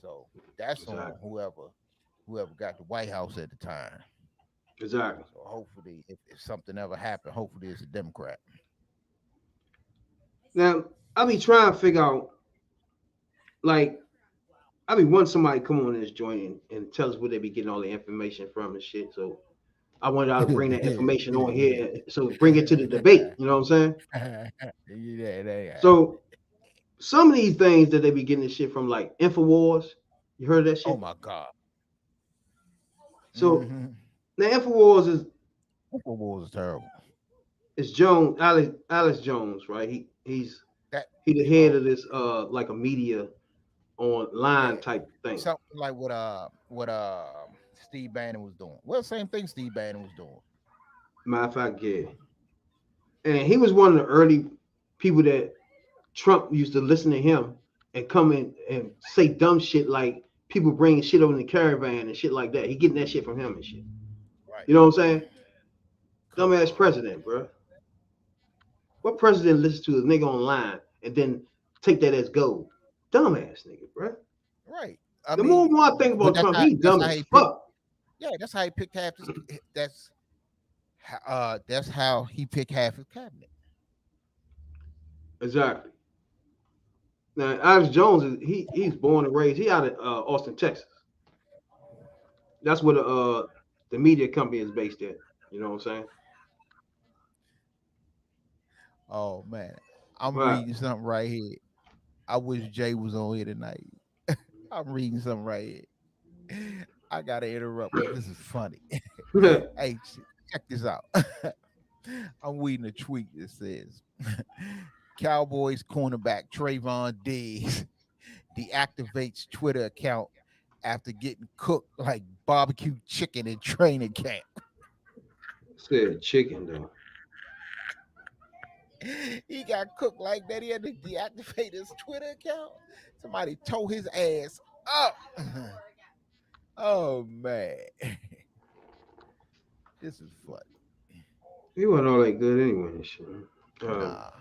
So that's on whoever got the White House at the time. Exactly. So hopefully, if something ever happened, hopefully it's a Democrat. Now, I be trying to figure out, like, I be wanting somebody to come on this joint and tell us where they be getting all the information from and shit. So I wanted to bring that information on here, so bring it to the debate. You know what I'm saying? Yeah. So some of these things that they be getting this shit from, like InfoWars. You heard of that shit? Oh my God. So now InfoWars is terrible. It's Jones, Alex Jones, right? He's the head of this like a media online type thing. Something like what Steve Bannon was doing. Well, same thing Steve Bannon was doing. Matter of fact, yeah. And he was one of the early people that Trump used to listen to him and come in and say dumb shit, like people bringing shit over in the caravan and shit like that. He getting that shit from him and shit. Right. You know what I'm saying? Dumbass president, bro. What president listens to a nigga online and then take that as gold? Dumbass nigga, bro. Right. I The mean, more I think but about Trump, he dumb as fuck. Yeah, that's how he picked half his. That's how he picked half his cabinet. Exactly. Now, Alex Jones he's born and raised. He out of Austin, Texas. That's where the media company is based at. You know what I'm saying? Oh man, I'm Right. reading something right here. I wish Jay was on here tonight. I'm reading something right here. I gotta interrupt. This is funny. Hey, check this out. I'm reading a tweet that says Cowboys cornerback Trayvon Diggs deactivates Twitter account after getting cooked like barbecue chicken in training camp. Said chicken though. He got cooked like that. He had to deactivate his Twitter account. Somebody tore his ass up. Oh man, this is funny. He wasn't all that good anyway. And shit. Nah,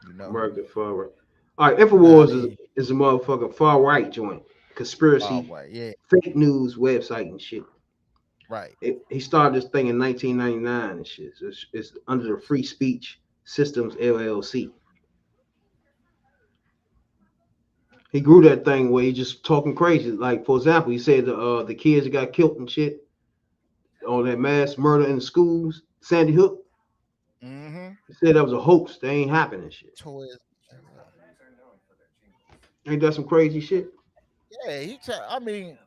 you know. American far right. All right, Infowars is a motherfucking far right joint, conspiracy, yeah, fake news website and shit. Right. He started this thing in 1999 and shit. So it's under the Free Speech Systems LLC. He grew that thing where he just talking crazy. Like, for example, he said the kids that got killed and shit on that mass murder in the schools, Sandy Hook. Mm-hmm. He said that was a hoax. They ain't happening shit. Ain't that some crazy shit? Yeah, I mean,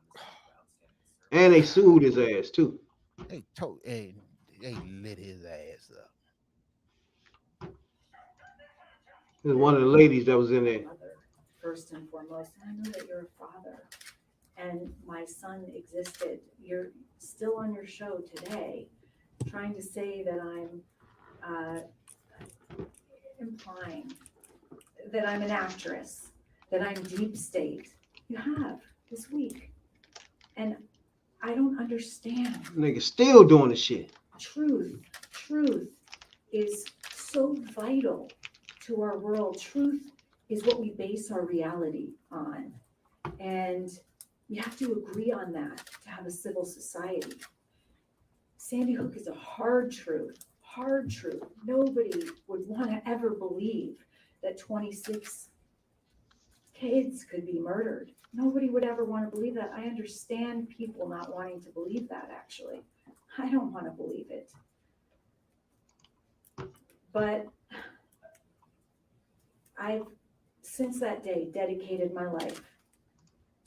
and they sued his ass too. They lit his ass up. There's one of the ladies that was in there. First and foremost, and I know that you're a father, and my son existed. You're still on your show today, trying to say that I'm implying that I'm an actress, that I'm deep state. You have this week, and I don't understand. Nigga still doing the shit. Truth is so vital to our world. Truth is what we base our reality on. And we have to agree on that to have a civil society. Sandy Hook is a hard truth. Nobody would want to ever believe that 26 kids could be murdered. Nobody would ever want to believe that. I understand people not wanting to believe that, actually. I don't want to believe it. But I've, since that day, dedicated my life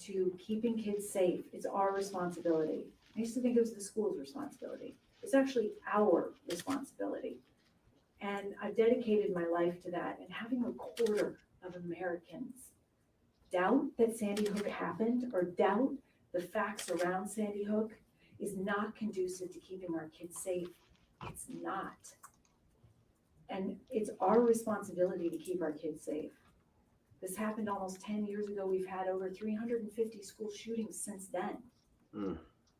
to keeping kids safe. It's our responsibility. I used to think it was the school's responsibility. It's actually our responsibility. And I've dedicated my life to that. And having a quarter of Americans doubt that Sandy Hook happened or doubt the facts around Sandy Hook is not conducive to keeping our kids safe. It's not. And it's our responsibility to keep our kids safe. This happened almost 10 years ago. We've had over 350 school shootings since then.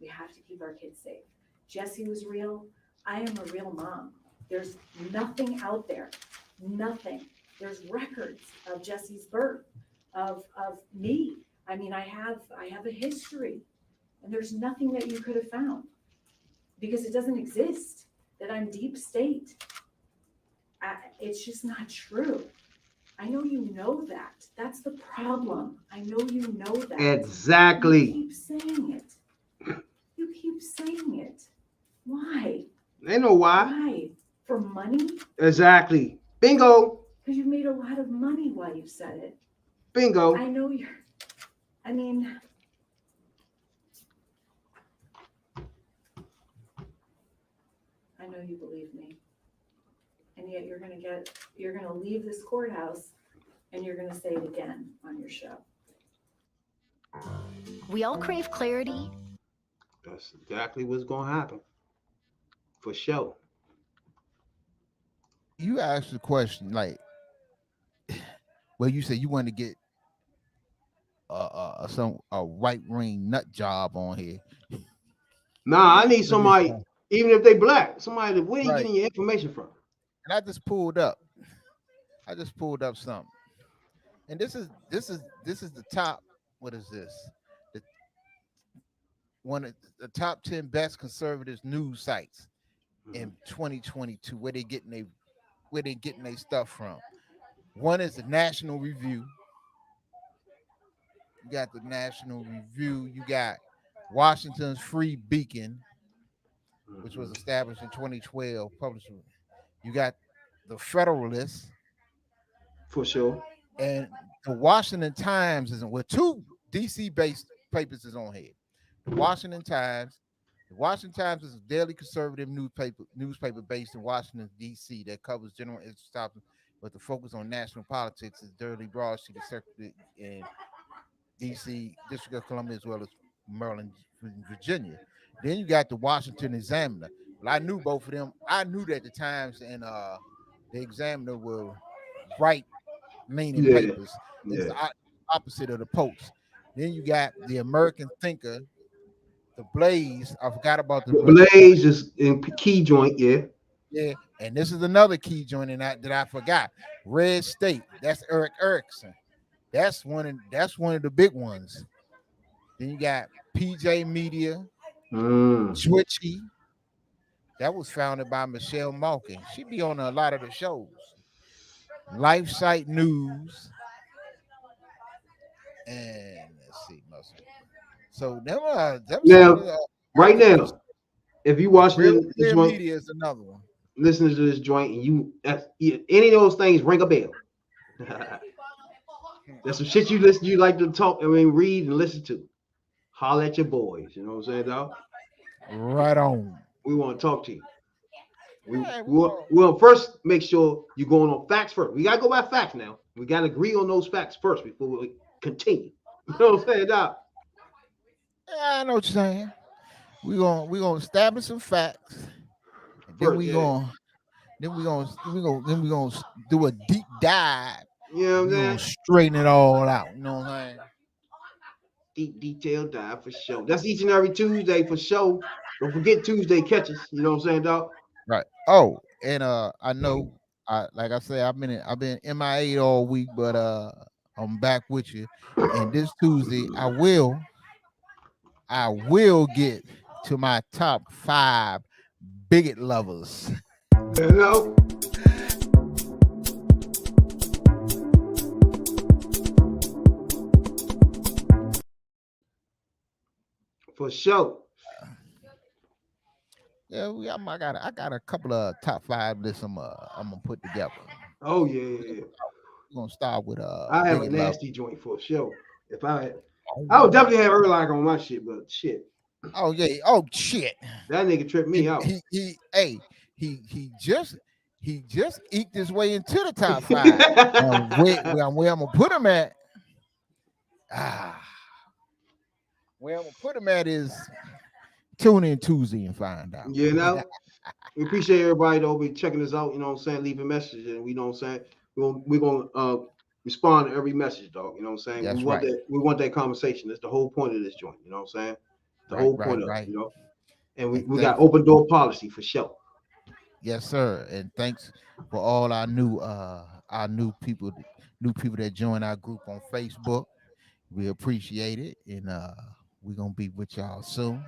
We have to keep our kids safe. Jesse was real. I am a real mom. There's nothing out there, nothing. There's records of Jesse's birth, of me. I mean, I have a history, and there's nothing that you could have found because it doesn't exist that I'm deep state. It's just not true. I know you know that. That's the problem. I know you know that. Exactly. You keep saying it. You keep saying it. Why? They know why. Why? For money? Exactly. Bingo. Because you've made a lot of money while you've said it. Bingo. I know I mean, I know you believe me. And yet you're going to leave this courthouse and you're going to say it again on your show. We all crave clarity. That's exactly what's going to happen. For sure. You asked the question, like, well, you said you want to get a right wing nut job on here. Nah, I need somebody, even if they black, somebody. Where are you getting your information from? And I just pulled up something, and this is the top what is this? One of the top 10 best conservative news sites in 2022. Where they getting their stuff from? One is the National Review. You got the National Review. You got Washington's Free Beacon, which was established in 2012. Published. You got the Federalist, for sure, and the Washington Times is with two DC-based papers is on here. The Washington Times. The Washington Times is a daily conservative newspaper based in Washington, D.C. that covers general interest topics, but the focus on national politics is daily broadsheet circulated in D.C., District of Columbia, as well as Maryland, Virginia. Then you got the Washington Examiner. Well, I knew both of them. I knew that the Times and the Examiner were right-leaning papers. It's the opposite of the Post. Then you got the American Thinker, the Blaze. I forgot about the Blaze is in key joint, yeah. Yeah, and this is another key joint that I forgot. Red State. That's Eric Erickson. That's one of the big ones. Then you got PJ Media, Twitchy. That was founded by Michelle Malkin. She be on a lot of the shows. LifeSite News. And let's see. So right now, if you watch this joint, Media is another one. Listening to this joint, and any of those things ring a bell. There's some shit you like to talk, read and listen to. Holler at your boys, you know what I'm saying, dog? Right on. We want to talk to you. We'll first make sure you're going on facts first. We gotta go by facts now. We gotta agree on those facts first before we continue. You know what I'm saying, dog? Yeah, I know what you're saying. We're gonna establish some facts. And then we're gonna do a deep dive. You know what I'm saying? Straighten it all out. You know what I'm saying? Deep detail dive for sure. That's each and every Tuesday for sure. Don't forget Tuesday catches. You know what I'm saying, dog? Right. Oh, and I know, like I said, I've been MIA all week, but I'm back with you. And this Tuesday, I will get to my top 5 bigot lovers. You know? For sure. Yeah, I got a couple of top 5 lists I'm gonna put together. Oh yeah. We're gonna start with I have a nasty joint for sure. If I would definitely have Erlacher on my shit, but shit. Oh yeah. Oh shit. That nigga tripped me out. He just eked his way into the top 5. Where I'm gonna put him at? Where I'm gonna put him at is tune in Tuesday and find out. You know, we appreciate everybody though be checking us out. You know what I'm saying? Leaving messages, and we know what I'm saying. We're gonna respond to every message, dog. You know what I'm saying? That's we want that conversation. That's the whole point of this joint. You know what I'm saying? The whole point of it, you know. And we got open door policy for sure. Yes, sir. And thanks for all our new people that join our group on Facebook. We appreciate it, and we're gonna be with y'all soon.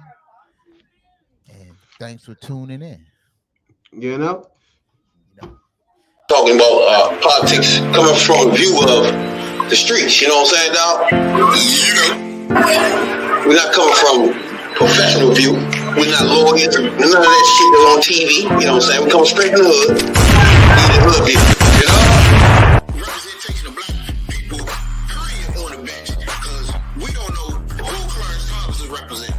And thanks for tuning in. You know? Talking about politics coming from a view of the streets, you know what I'm saying, dog? You know, we're not coming from professional view. We're not lawyers, none of that shit that's on TV, you know what I'm saying? We come straight from the hood. We the hood people, you know? Representation of black people, period, on the bench, because we don't know who Clarence Thomas is representing.